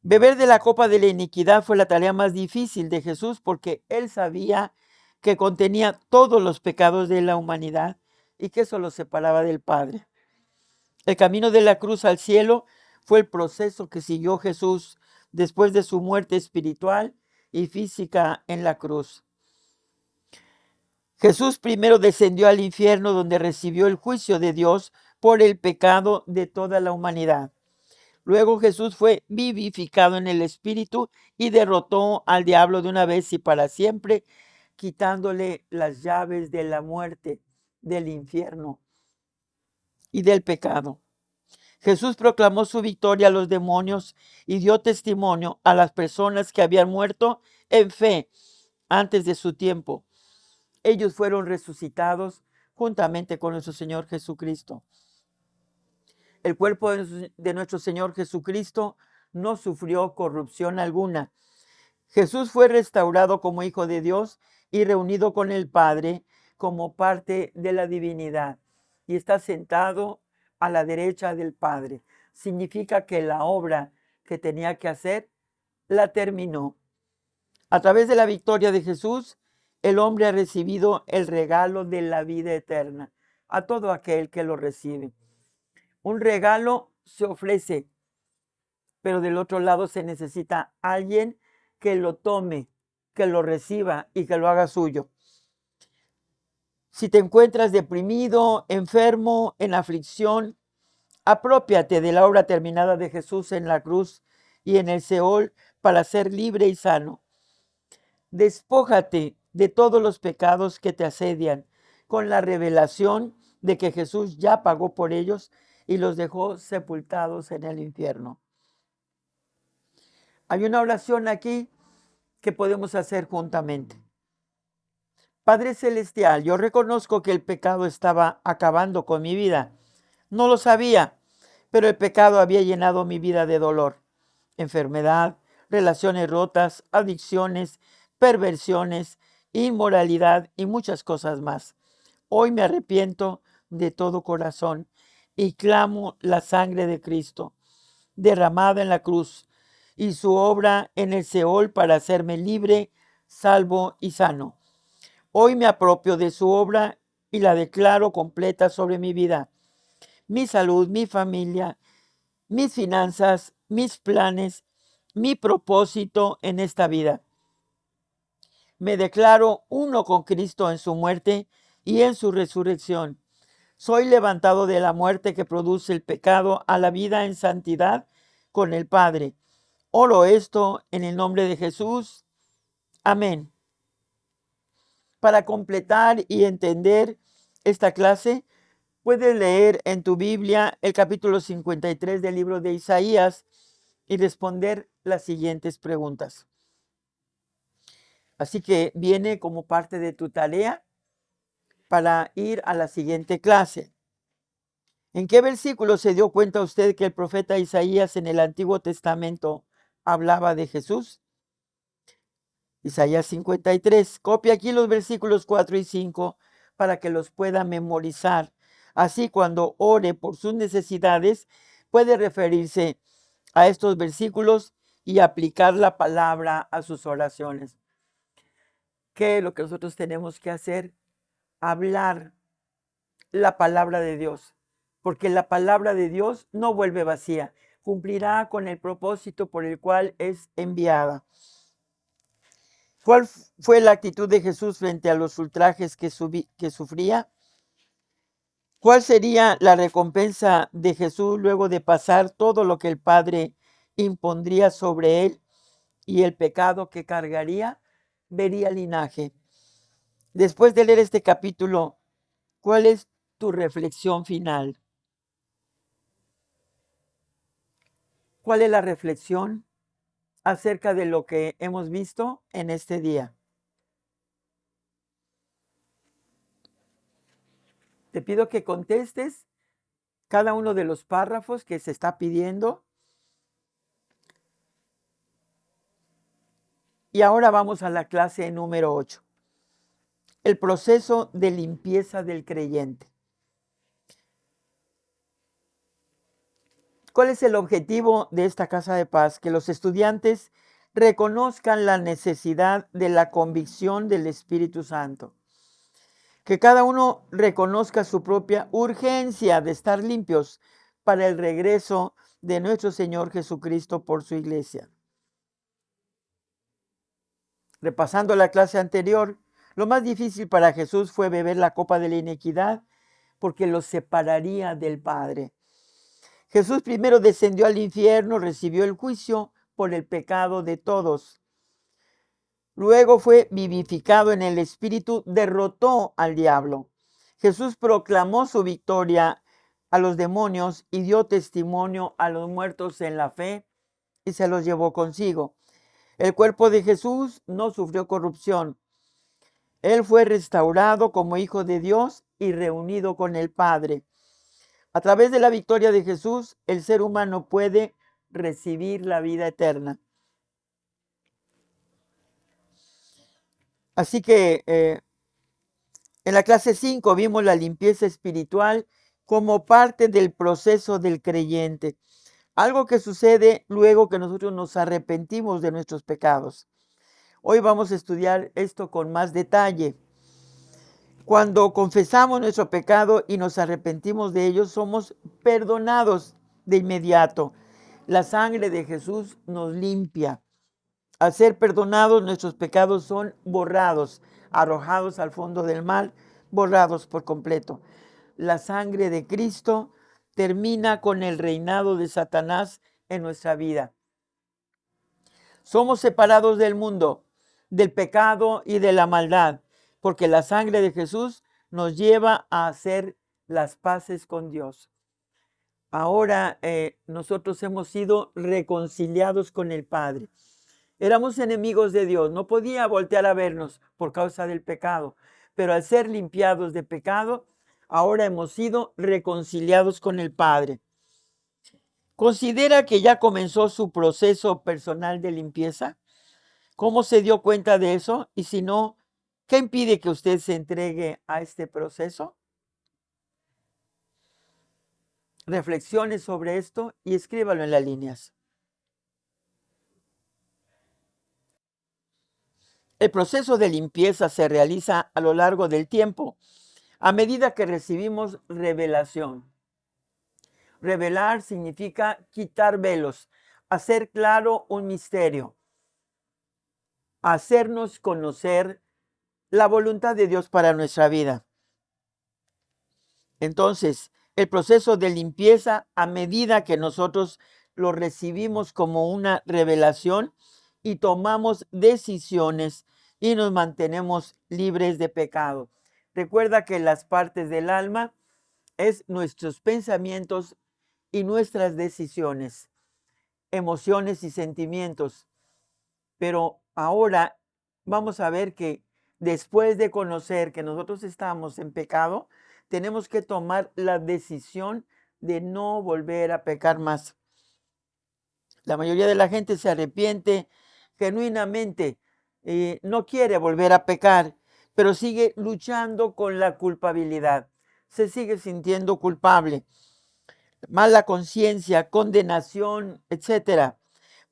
Beber de la copa de la iniquidad fue la tarea más difícil de Jesús porque él sabía que contenía todos los pecados de la humanidad y que eso lo separaba del Padre. El camino de la cruz al cielo fue el proceso que siguió Jesús después de su muerte espiritual y física en la cruz. Jesús primero descendió al infierno donde recibió el juicio de Dios por el pecado de toda la humanidad. Luego Jesús fue vivificado en el Espíritu y derrotó al diablo de una vez y para siempre, quitándole las llaves de la muerte, del infierno y del pecado. Jesús proclamó su victoria a los demonios y dio testimonio a las personas que habían muerto en fe antes de su tiempo. Ellos fueron resucitados juntamente con nuestro Señor Jesucristo. El cuerpo de nuestro Señor Jesucristo no sufrió corrupción alguna. Jesús fue restaurado como Hijo de Dios y reunido con el Padre como parte de la divinidad. Y está sentado a la derecha del Padre. Significa que la obra que tenía que hacer la terminó. A través de la victoria de Jesús, el hombre ha recibido el regalo de la vida eterna a todo aquel que lo recibe. Un regalo se ofrece, pero del otro lado se necesita alguien que lo tome, que lo reciba y que lo haga suyo. Si te encuentras deprimido, enfermo, en aflicción, aprópiate de la obra terminada de Jesús en la cruz y en el Seol para ser libre y sano. Despójate de todos los pecados que te asedian con la revelación de que Jesús ya pagó por ellos y los dejó sepultados en el infierno. Hay una oración aquí que podemos hacer juntamente. Padre Celestial, yo reconozco que el pecado estaba acabando con mi vida. No lo sabía, pero el pecado había llenado mi vida de dolor, enfermedad, relaciones rotas, adicciones, perversiones, inmoralidad y muchas cosas más. Hoy me arrepiento de todo corazón y clamo la sangre de Cristo derramada en la cruz y su obra en el Seol para hacerme libre, salvo y sano. Hoy me apropio de su obra y la declaro completa sobre mi vida, mi salud, mi familia, mis finanzas, mis planes, mi propósito en esta vida. Me declaro uno con Cristo en su muerte y en su resurrección. Soy levantado de la muerte que produce el pecado a la vida en santidad con el Padre. Oro esto en el nombre de Jesús. Amén. Para completar y entender esta clase, puedes leer en tu Biblia el capítulo 53 del libro de Isaías y responder las siguientes preguntas. Así que viene como parte de tu tarea para ir a la siguiente clase. ¿En qué versículo se dio cuenta usted que el profeta Isaías en el Antiguo Testamento hablaba de Jesús? Isaías 53. Copia aquí los versículos 4 y 5 para que los pueda memorizar. Así cuando ore por sus necesidades, puede referirse a estos versículos y aplicar la palabra a sus oraciones. ¿Qué es lo que nosotros tenemos que hacer? Hablar la palabra de Dios, porque la palabra de Dios no vuelve vacía, cumplirá con el propósito por el cual es enviada. ¿Cuál fue la actitud de Jesús frente a los ultrajes que sufría? ¿Cuál sería la recompensa de Jesús luego de pasar todo lo que el Padre impondría sobre él y el pecado que cargaría? Vería linaje. Después de leer este capítulo, ¿cuál es tu reflexión final? ¿Cuál es la reflexión acerca de lo que hemos visto en este día? Te pido que contestes cada uno de los párrafos que se está pidiendo. Y ahora vamos a la clase número 8. El proceso de limpieza del creyente. ¿Cuál es el objetivo de esta casa de paz? Que los estudiantes reconozcan la necesidad de la convicción del Espíritu Santo. Que cada uno reconozca su propia urgencia de estar limpios para el regreso de nuestro Señor Jesucristo por su iglesia. Repasando la clase anterior, lo más difícil para Jesús fue beber la copa de la iniquidad porque los separaría del Padre. Jesús primero descendió al infierno, recibió el juicio por el pecado de todos. Luego fue vivificado en el Espíritu, derrotó al diablo. Jesús proclamó su victoria a los demonios y dio testimonio a los muertos en la fe y se los llevó consigo. El cuerpo de Jesús no sufrió corrupción. Él fue restaurado como hijo de Dios y reunido con el Padre. A través de la victoria de Jesús, el ser humano puede recibir la vida eterna. Así que en la clase 5 vimos la limpieza espiritual como parte del proceso del creyente. Algo que sucede luego que nosotros nos arrepentimos de nuestros pecados. Hoy vamos a estudiar esto con más detalle. Cuando confesamos nuestro pecado y nos arrepentimos de ellos, somos perdonados de inmediato. La sangre de Jesús nos limpia. Al ser perdonados, nuestros pecados son borrados, arrojados al fondo del mar, borrados por completo. La sangre de Cristo termina con el reinado de Satanás en nuestra vida. Somos separados del mundo, del pecado y de la maldad, porque la sangre de Jesús nos lleva a hacer las paces con Dios. Ahora nosotros hemos sido reconciliados con el Padre. Éramos enemigos de Dios, no podía voltear a vernos por causa del pecado, pero al ser limpiados de pecado, ahora hemos sido reconciliados con el Padre. ¿Considera que ya comenzó su proceso personal de limpieza? ¿Cómo se dio cuenta de eso? Y si no, ¿qué impide que usted se entregue a este proceso? Reflexione sobre esto y escríbalo en las líneas. El proceso de limpieza se realiza a lo largo del tiempo, a medida que recibimos revelación. Revelar significa quitar velos, hacer claro un misterio, hacernos conocer la voluntad de Dios para nuestra vida. Entonces, el proceso de limpieza, a medida que nosotros lo recibimos como una revelación y tomamos decisiones y nos mantenemos libres de pecado. Recuerda que las partes del alma es nuestros pensamientos y nuestras decisiones, emociones y sentimientos. Pero ahora vamos a ver que después de conocer que nosotros estamos en pecado, tenemos que tomar la decisión de no volver a pecar más. La mayoría de la gente se arrepiente genuinamente, no quiere volver a pecar, pero sigue luchando con la culpabilidad. Se sigue sintiendo culpable, mala conciencia, condenación, etcétera.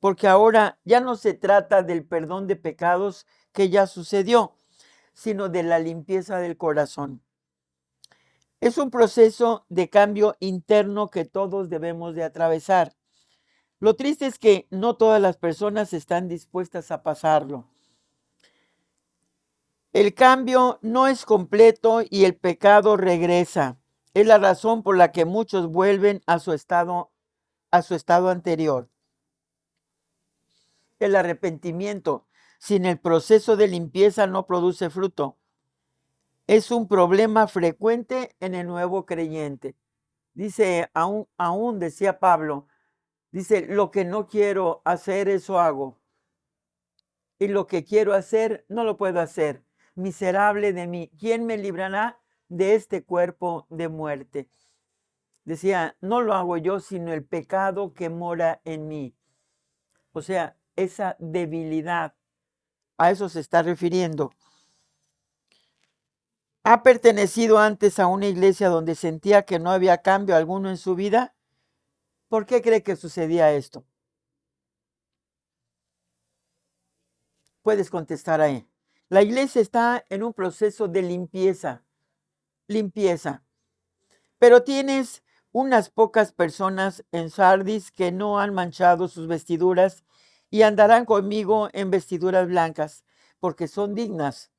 Porque ahora ya no se trata del perdón de pecados que ya sucedió, sino de la limpieza del corazón. Es un proceso de cambio interno que todos debemos de atravesar. Lo triste es que no todas las personas están dispuestas a pasarlo. El cambio no es completo y el pecado regresa. Es la razón por la que muchos vuelven a su estado anterior. El arrepentimiento sin el proceso de limpieza no produce fruto. Es un problema frecuente en el nuevo creyente. Dice, aún decía Pablo, dice, lo que no quiero hacer, eso hago. Y lo que quiero hacer, no lo puedo hacer. Miserable de mí, ¿quién me librará de este cuerpo de muerte? Decía, no lo hago yo, sino el pecado que mora en mí. O sea, esa debilidad, a eso se está refiriendo. ¿Ha pertenecido antes a una iglesia donde sentía que no había cambio alguno en su vida? ¿Por qué cree que sucedía esto? Puedes contestar ahí. La iglesia está en un proceso de limpieza. Pero tienes unas pocas personas en Sardis que no han manchado sus vestiduras y andarán conmigo en vestiduras blancas, porque son dignas.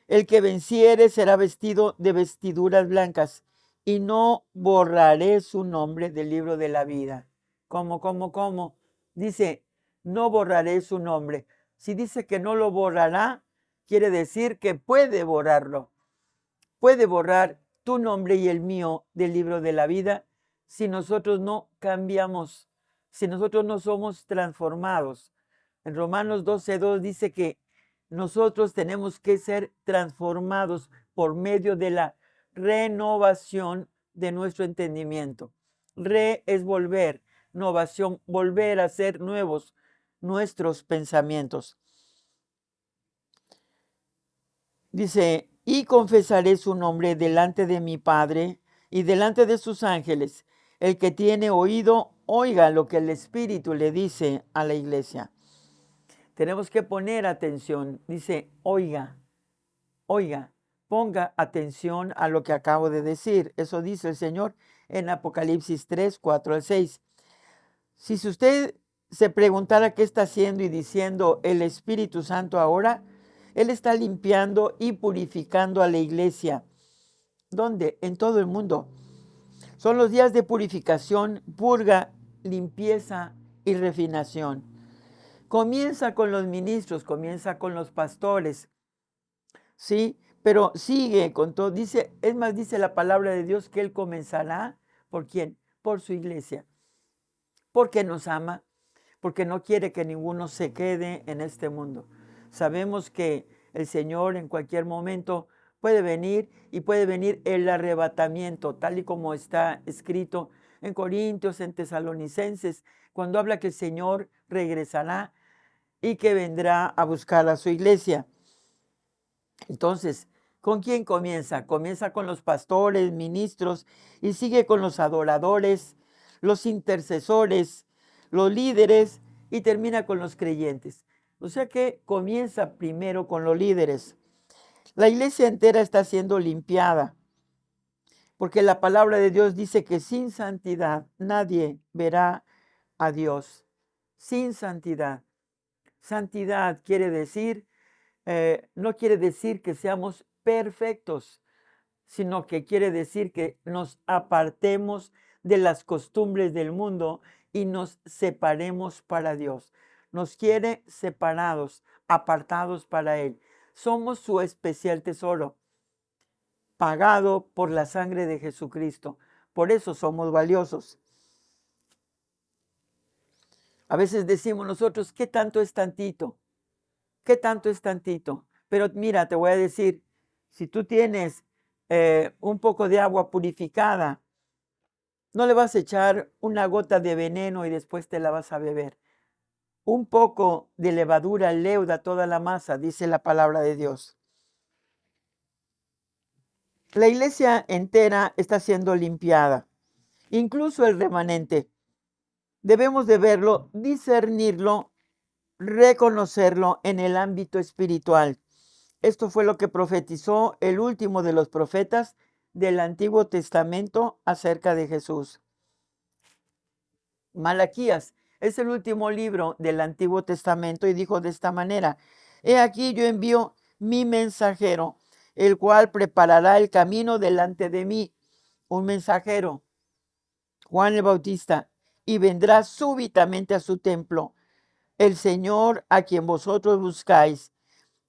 El que venciere será vestido de vestiduras blancas, y no borraré su nombre del libro de la vida. ¿Cómo? Dice, no borraré su nombre. Si dice que no lo borrará, quiere decir que puede borrarlo. Puede borrar tu nombre y el mío del libro de la vida si nosotros no cambiamos, si nosotros no somos transformados. En Romanos 12:2 dice que nosotros tenemos que ser transformados por medio de la renovación de nuestro entendimiento. Re es volver, novación, volver a ser nuevos nuestros pensamientos. Dice, y confesaré su nombre delante de mi Padre y delante de sus ángeles. El que tiene oído, oiga lo que el Espíritu le dice a la iglesia. Tenemos que poner atención. Dice, oiga, ponga atención a lo que acabo de decir. Eso dice el Señor en Apocalipsis 3:4-6. Si usted se preguntara qué está haciendo y diciendo el Espíritu Santo ahora, Él está limpiando y purificando a la iglesia. ¿Dónde? En todo el mundo. Son los días de purificación, purga, limpieza y refinación. Comienza con los ministros, comienza con los pastores, ¿sí? Pero sigue con todo. Dice, es más, dice la palabra de Dios que Él comenzará, ¿por quién? Por su iglesia. Porque nos ama, porque no quiere que ninguno se quede en este mundo. Sabemos que el Señor en cualquier momento puede venir, y puede venir el arrebatamiento, tal y como está escrito en Corintios, en Tesalonicenses, cuando habla que el Señor regresará y que vendrá a buscar a su iglesia. Entonces, ¿con quién comienza? Comienza con los pastores, ministros, y sigue con los adoradores, los intercesores, los líderes, y termina con los creyentes. O sea que comienza primero con los líderes. La iglesia entera está siendo limpiada, porque la palabra de Dios dice que sin santidad nadie verá a Dios. Sin santidad. Santidad quiere decir, no quiere decir que seamos perfectos, sino que quiere decir que nos apartemos de las costumbres del mundo y nos separemos para Dios. Nos quiere separados, apartados para Él. Somos su especial tesoro, pagado por la sangre de Jesucristo. Por eso somos valiosos. A veces decimos nosotros, ¿qué tanto es tantito? ¿Qué tanto es tantito? Pero mira, te voy a decir, si tú tienes un poco de agua purificada, no le vas a echar una gota de veneno y después te la vas a beber. Un poco de levadura leuda toda la masa, dice la palabra de Dios. La iglesia entera está siendo limpiada, incluso el remanente. Debemos de verlo, discernirlo, reconocerlo en el ámbito espiritual. Esto fue lo que profetizó el último de los profetas del Antiguo Testamento acerca de Jesús. Malaquías es el último libro del Antiguo Testamento y dijo de esta manera: He aquí yo envío mi mensajero, el cual preparará el camino delante de mí. Un mensajero, Juan el Bautista, y vendrá súbitamente a su templo el Señor a quien vosotros buscáis,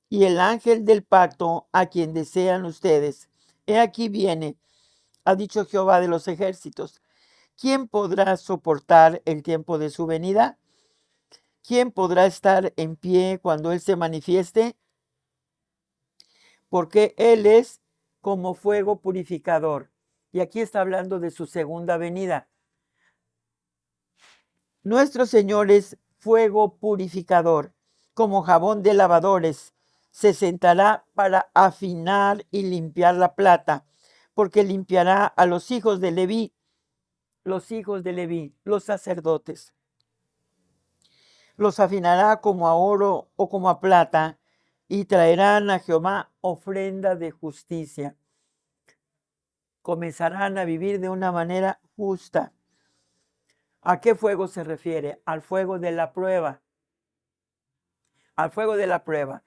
y el ángel del pacto a quien desean ustedes. He aquí viene, ha dicho Jehová de los ejércitos. ¿Quién podrá soportar el tiempo de su venida? ¿Quién podrá estar en pie cuando Él se manifieste? Porque Él es como fuego purificador. Y aquí está hablando de su segunda venida. Nuestro Señor es fuego purificador, como jabón de lavadores. Se sentará para afinar y limpiar la plata, porque limpiará a los hijos de Leví, los sacerdotes. Los afinará como a oro o como a plata, y traerán a Jehová ofrenda de justicia. Comenzarán a vivir de una manera justa. ¿A qué fuego se refiere? Al fuego de la prueba. Al fuego de la prueba.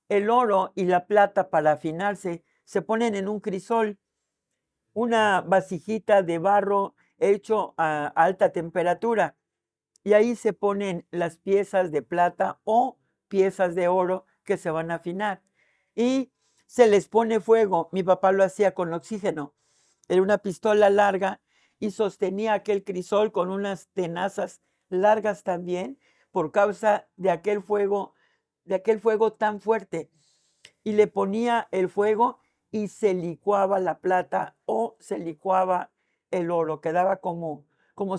El oro y la plata, para afinarse, se ponen en un crisol, una vasijita de barro hecho a alta temperatura, y ahí se ponen las piezas de plata o piezas de oro que se van a afinar, y se les pone fuego. Mi papá lo hacía con oxígeno. Era una pistola larga y sostenía aquel crisol con unas tenazas largas también, por causa de aquel fuego tan fuerte. Y le ponía el fuego y se licuaba la plata o se licuaba el oro. Quedaba como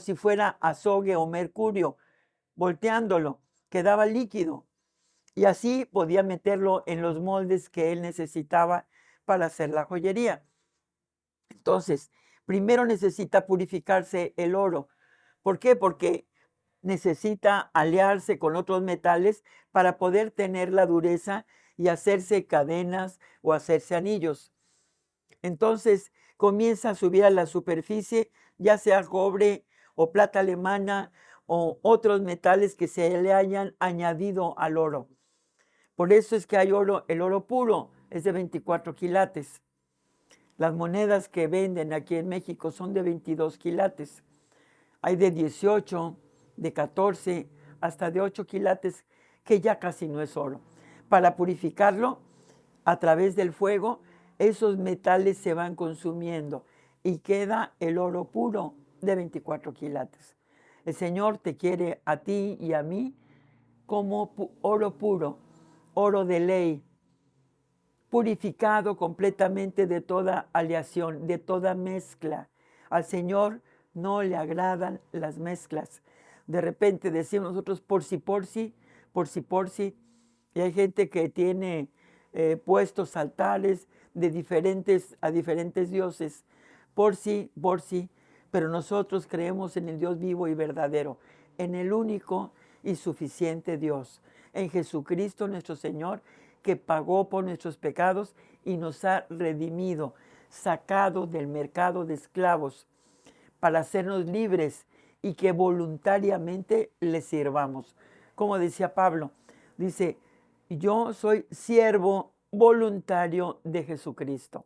si fuera azogue o mercurio. Volteándolo, quedaba líquido. Y así podía meterlo en los moldes que él necesitaba para hacer la joyería. Entonces, primero necesita purificarse el oro. ¿Por qué? Porque necesita aliarse con otros metales para poder tener la dureza y hacerse cadenas o hacerse anillos. Entonces comienza a subir a la superficie, ya sea cobre o plata alemana o otros metales que se le hayan añadido al oro. Por eso es que hay oro, el oro puro es de 24 quilates. Las monedas que venden aquí en México son de 22 quilates. Hay de 18, de 14, hasta de 8 quilates, que ya casi no es oro. Para purificarlo a través del fuego, esos metales se van consumiendo y queda el oro puro de 24 quilates. El Señor te quiere a ti y a mí como oro puro, oro de ley, purificado completamente de toda aleación, de toda mezcla. Al Señor no le agradan las mezclas. De repente decimos nosotros por si, y hay gente que tiene puestos altares a diferentes dioses, por sí, pero nosotros creemos en el Dios vivo y verdadero, en el único y suficiente Dios, en Jesucristo nuestro Señor, que pagó por nuestros pecados y nos ha redimido, sacado del mercado de esclavos para hacernos libres y que voluntariamente le sirvamos. Como decía Pablo, dice, yo soy siervo voluntario de Jesucristo.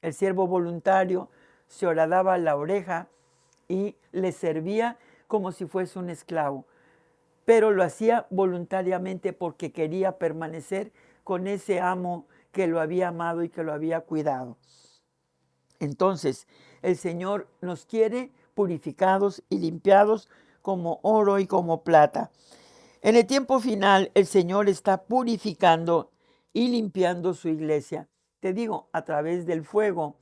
El siervo voluntario se horadaba la oreja y le servía como si fuese un esclavo, pero lo hacía voluntariamente porque quería permanecer con ese amo que lo había amado y que lo había cuidado. Entonces, el Señor nos quiere purificados y limpiados como oro y como plata. En el tiempo final, el Señor está purificando y limpiando su iglesia. Te digo, a través del fuego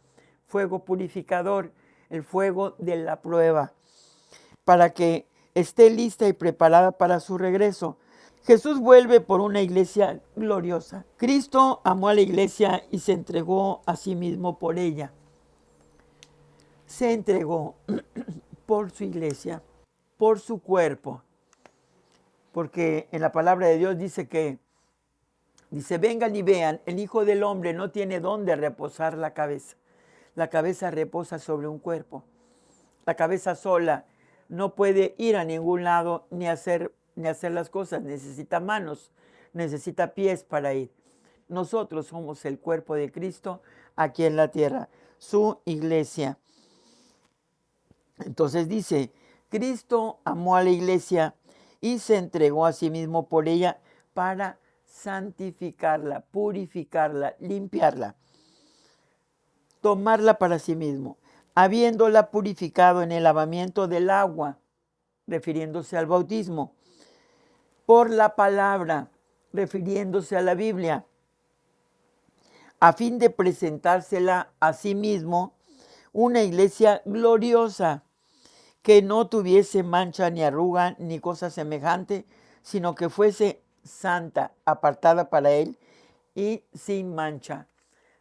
purificador, el fuego de la prueba, para que esté lista y preparada para su regreso. Jesús vuelve por una iglesia gloriosa. Cristo amó a la iglesia y se entregó a sí mismo por ella. Se entregó por su iglesia, por su cuerpo, porque en la palabra de Dios dice, vengan y vean, el Hijo del Hombre no tiene dónde reposar la cabeza. La cabeza reposa sobre un cuerpo. La cabeza sola no puede ir a ningún lado ni hacer las cosas. Necesita manos, necesita pies para ir. Nosotros somos el cuerpo de Cristo aquí en la tierra, su iglesia. Entonces dice, Cristo amó a la iglesia y se entregó a sí mismo por ella para santificarla, purificarla, limpiarla, tomarla para sí mismo, habiéndola purificado en el lavamiento del agua, refiriéndose al bautismo, por la palabra, refiriéndose a la Biblia, a fin de presentársela a sí mismo una iglesia gloriosa, que no tuviese mancha ni arruga ni cosa semejante, sino que fuese santa, apartada para él y sin mancha,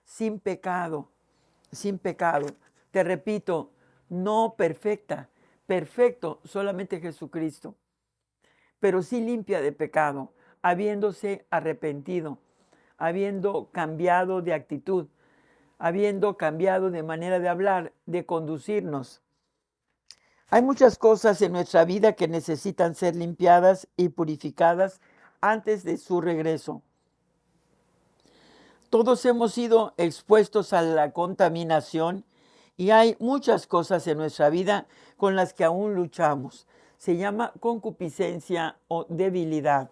sin pecado, sin pecado. Te repito, no perfecta, perfecto solamente Jesucristo, pero sí limpia de pecado, habiéndose arrepentido, habiendo cambiado de actitud, habiendo cambiado de manera de hablar, de conducirnos. Hay muchas cosas en nuestra vida que necesitan ser limpiadas y purificadas antes de su regreso. Todos hemos sido expuestos a la contaminación y hay muchas cosas en nuestra vida con las que aún luchamos. Se llama concupiscencia o debilidad,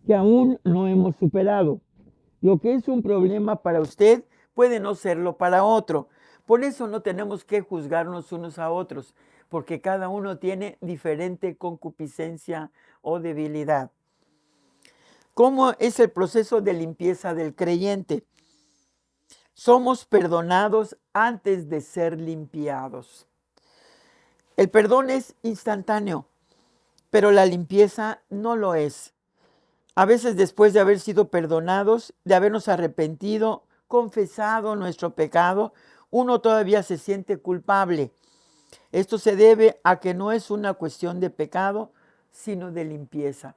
que aún no hemos superado. Lo que es un problema para usted puede no serlo para otro. Por eso no tenemos que juzgarnos unos a otros, porque cada uno tiene diferente concupiscencia o debilidad. ¿Cómo es el proceso de limpieza del creyente? Somos perdonados antes de ser limpiados. El perdón es instantáneo, pero la limpieza no lo es. A veces después de haber sido perdonados, de habernos arrepentido, confesado nuestro pecado, uno todavía se siente culpable. Esto se debe a que no es una cuestión de pecado, sino de limpieza.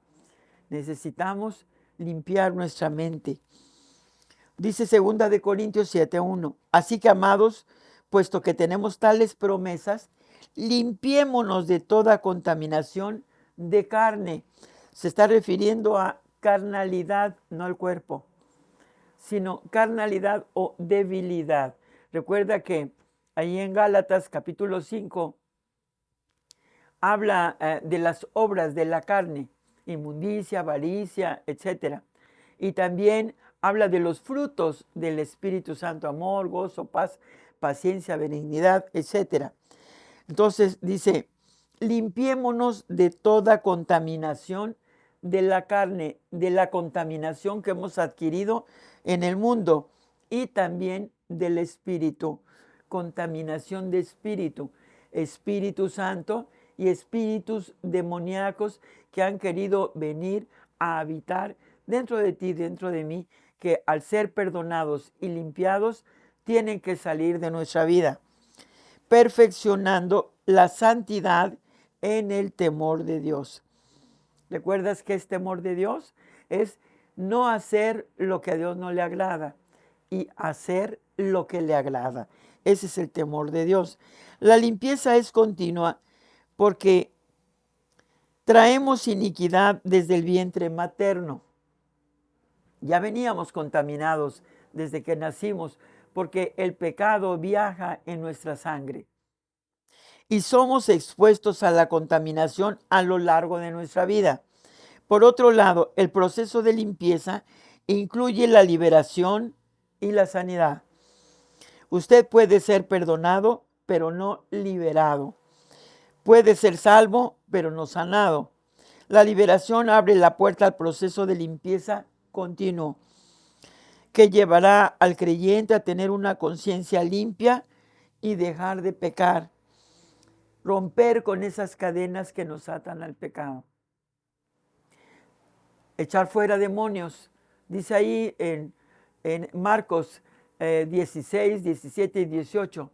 Necesitamos limpiar nuestra mente. Dice 2 Corintios 7:1. Así que, amados, puesto que tenemos tales promesas, limpiémonos de toda contaminación de carne. Se está refiriendo a carnalidad, no al cuerpo, sino carnalidad o debilidad. Recuerda que ahí en Gálatas capítulo 5 habla de las obras de la carne, inmundicia, avaricia, etc. Y también habla de los frutos del Espíritu Santo, amor, gozo, paz, paciencia, benignidad, etc. Entonces dice, limpiémonos de toda contaminación de la carne, de la contaminación que hemos adquirido en el mundo y también del espíritu, contaminación de espíritu, Espíritu Santo y espíritus demoníacos que han querido venir a habitar dentro de ti, dentro de mí, que al ser perdonados y limpiados, tienen que salir de nuestra vida, perfeccionando la santidad en el temor de Dios. ¿Recuerdas qué es temor de Dios? Es no hacer lo que a Dios no le agrada y hacer lo que le agrada. Ese es el temor de Dios. La limpieza es continua porque traemos iniquidad desde el vientre materno. Ya veníamos contaminados desde que nacimos porque el pecado viaja en nuestra sangre. Y somos expuestos a la contaminación a lo largo de nuestra vida. Por otro lado, el proceso de limpieza incluye la liberación y la sanidad. Usted puede ser perdonado, pero no liberado. Puede ser salvo, pero no sanado. La liberación abre la puerta al proceso de limpieza continuo, que llevará al creyente a tener una conciencia limpia y dejar de pecar. Romper con esas cadenas que nos atan al pecado. Echar fuera demonios. Dice ahí en Marcos 16, 17 y 18,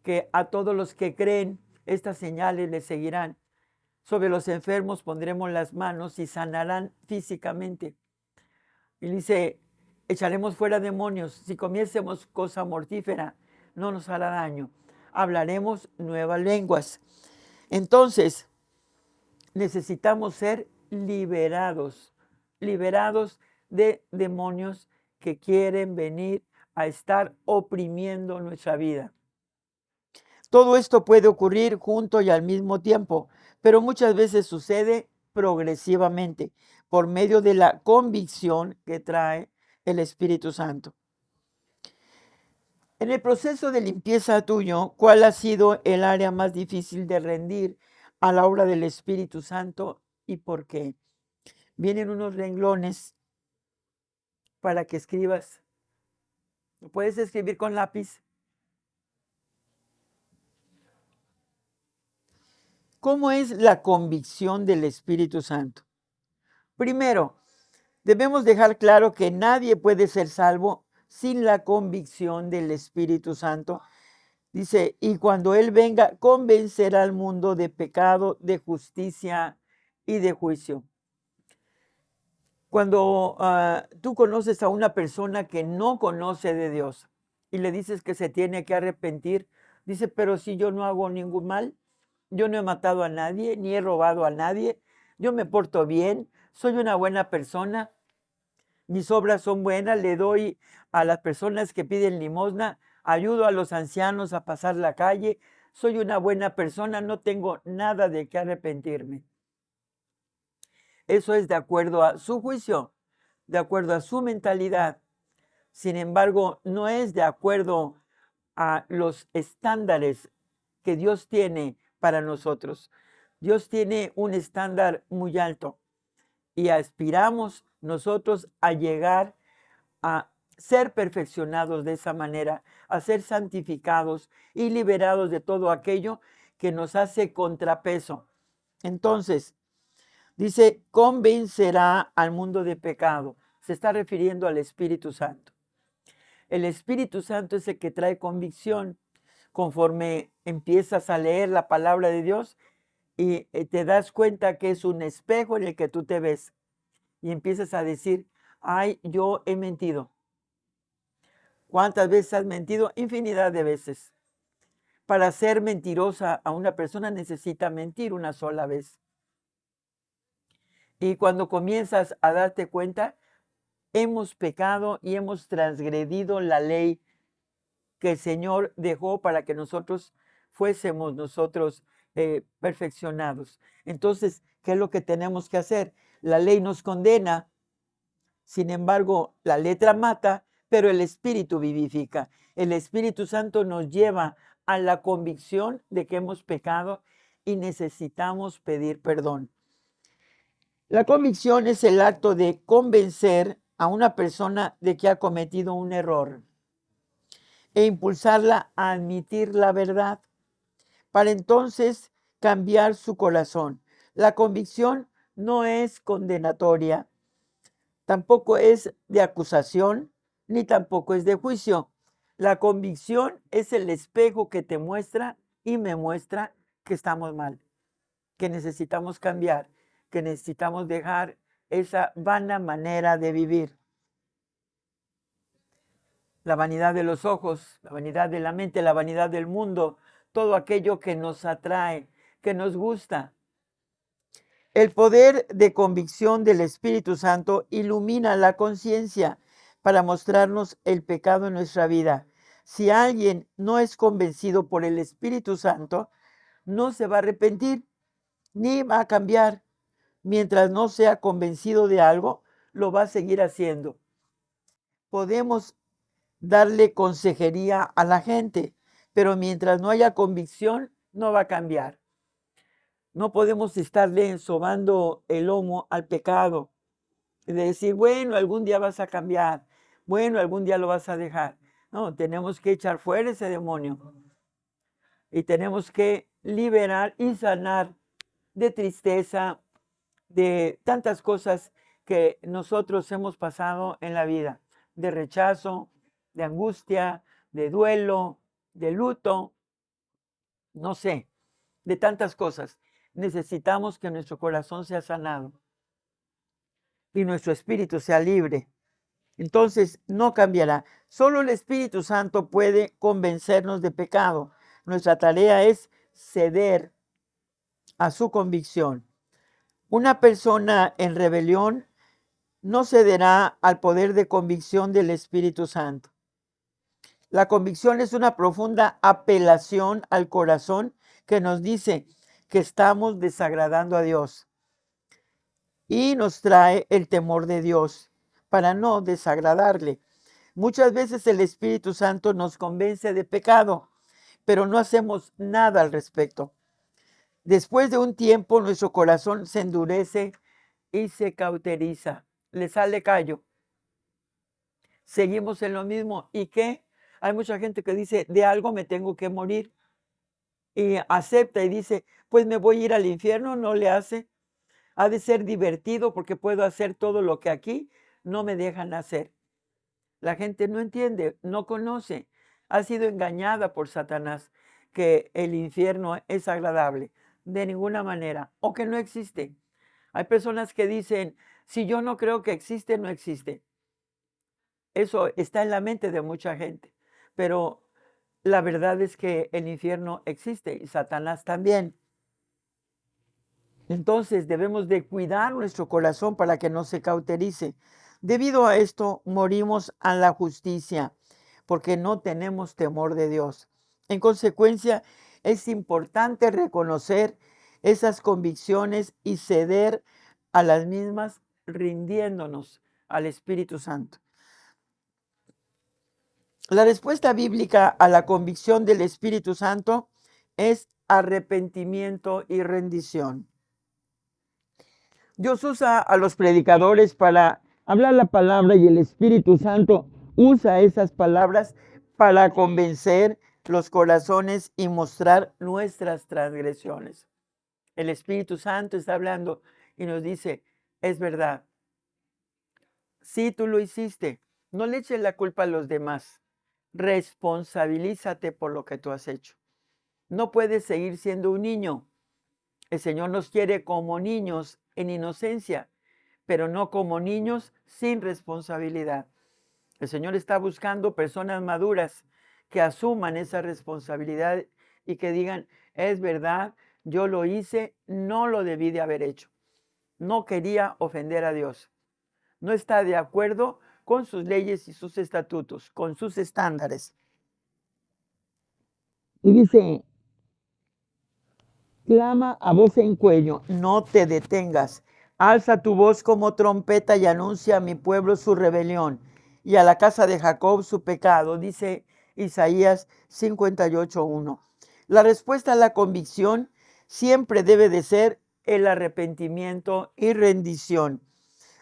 que a todos los que creen, estas señales les seguirán. Sobre los enfermos pondremos las manos y sanarán físicamente. Y dice, echaremos fuera demonios. Si comiésemos cosa mortífera, no nos hará daño. Hablaremos nuevas lenguas. Entonces, necesitamos ser liberados de demonios que quieren venir a estar oprimiendo nuestra vida. Todo esto puede ocurrir junto y al mismo tiempo, pero muchas veces sucede progresivamente por medio de la convicción que trae el Espíritu Santo. En el proceso de limpieza tuyo, ¿cuál ha sido el área más difícil de rendir a la obra del Espíritu Santo y por qué? Vienen unos renglones para que escribas. ¿Puedes escribir con lápiz? ¿Cómo es la convicción del Espíritu Santo? Primero, debemos dejar claro que nadie puede ser salvo sin la convicción del Espíritu Santo. Dice, y cuando Él venga, convencerá al mundo de pecado, de justicia y de juicio. Cuando tú conoces a una persona que no conoce de Dios y le dices que se tiene que arrepentir, dice, pero si yo no hago ningún mal, yo no he matado a nadie, ni he robado a nadie, yo me porto bien, soy una buena persona, mis obras son buenas, le doy a las personas que piden limosna, ayudo a los ancianos a pasar la calle, soy una buena persona, no tengo nada de qué arrepentirme. Eso es de acuerdo a su juicio, de acuerdo a su mentalidad. Sin embargo, no es de acuerdo a los estándares que Dios tiene para nosotros. Dios tiene un estándar muy alto y aspiramos nosotros a llegar a ser perfeccionados de esa manera, a ser santificados y liberados de todo aquello que nos hace contrapeso. Entonces, dice, convencerá al mundo de pecado. Se está refiriendo al Espíritu Santo. El Espíritu Santo es el que trae convicción conforme empiezas a leer la palabra de Dios y te das cuenta que es un espejo en el que tú te ves y empiezas a decir, ay, yo he mentido. ¿Cuántas veces has mentido? Infinidad de veces. Para ser mentirosa a una persona necesita mentir una sola vez. Y cuando comienzas a darte cuenta, hemos pecado y hemos transgredido la ley que el Señor dejó para que nosotros fuésemos perfeccionados. Entonces, ¿qué es lo que tenemos que hacer? La ley nos condena, sin embargo, la letra mata, pero el Espíritu vivifica. El Espíritu Santo nos lleva a la convicción de que hemos pecado y necesitamos pedir perdón. La convicción es el acto de convencer a una persona de que ha cometido un error e impulsarla a admitir la verdad para entonces cambiar su corazón. La convicción no es condenatoria, tampoco es de acusación, ni tampoco es de juicio. La convicción es el espejo que te muestra y me muestra que estamos mal, que necesitamos cambiar, que necesitamos dejar esa vana manera de vivir. La vanidad de los ojos, la vanidad de la mente, la vanidad del mundo, todo aquello que nos atrae, que nos gusta. El poder de convicción del Espíritu Santo ilumina la conciencia para mostrarnos el pecado en nuestra vida. Si alguien no es convencido por el Espíritu Santo, no se va a arrepentir ni va a cambiar. Mientras no sea convencido de algo, lo va a seguir haciendo. Podemos darle consejería a la gente, pero mientras no haya convicción, no va a cambiar. No podemos estarle sobando el lomo al pecado y de decir, bueno, algún día vas a cambiar, bueno, algún día lo vas a dejar. No, tenemos que echar fuera ese demonio y tenemos que liberar y sanar de tristeza, de tantas cosas que nosotros hemos pasado en la vida, de rechazo, de angustia, de duelo, de luto, no sé, de tantas cosas. Necesitamos que nuestro corazón sea sanado y nuestro espíritu sea libre. Entonces no cambiará. Solo el Espíritu Santo puede convencernos de pecado. Nuestra tarea es ceder a su convicción. Una persona en rebelión no cederá al poder de convicción del Espíritu Santo. La convicción es una profunda apelación al corazón que nos dice que estamos desagradando a Dios y nos trae el temor de Dios para no desagradarle. Muchas veces el Espíritu Santo nos convence de pecado, pero no hacemos nada al respecto. Después de un tiempo, nuestro corazón se endurece y se cauteriza, le sale callo. Seguimos en lo mismo. ¿Y qué? Hay mucha gente que dice, de algo me tengo que morir. Y acepta y dice, pues me voy a ir al infierno, no le hace. Ha de ser divertido porque puedo hacer todo lo que aquí no me dejan hacer. La gente no entiende, no conoce. Ha sido engañada por Satanás que el infierno es agradable. De ninguna manera. O que no existe. Hay personas que dicen, si yo no creo que existe, no existe. Eso está en la mente de mucha gente, pero la verdad es que el infierno existe y Satanás también. Entonces debemos de cuidar nuestro corazón para que no se cauterice. Debido a esto, morimos a la justicia, porque no tenemos temor de Dios. En consecuencia, es importante reconocer esas convicciones y ceder a las mismas, rindiéndonos al Espíritu Santo. La respuesta bíblica a la convicción del Espíritu Santo es arrepentimiento y rendición. Dios usa a los predicadores para hablar la palabra y el Espíritu Santo usa esas palabras para convencer los corazones y mostrar nuestras transgresiones. El Espíritu Santo está hablando y nos dice, es verdad, sí tú lo hiciste, no le eches la culpa a los demás. Responsabilízate por lo que tú has hecho. No puedes seguir siendo un niño. El Señor nos quiere como niños en inocencia, pero no como niños sin responsabilidad. El Señor está buscando personas maduras que asuman esa responsabilidad y que digan, es verdad, yo lo hice, no lo debí de haber hecho. No quería ofender a Dios. No está de acuerdo con sus leyes y sus estatutos, con sus estándares. Y dice, clama a voz en cuello, no te detengas. Alza tu voz como trompeta y anuncia a mi pueblo su rebelión y a la casa de Jacob su pecado, dice Isaías 58:1. La respuesta a la convicción siempre debe de ser el arrepentimiento y rendición.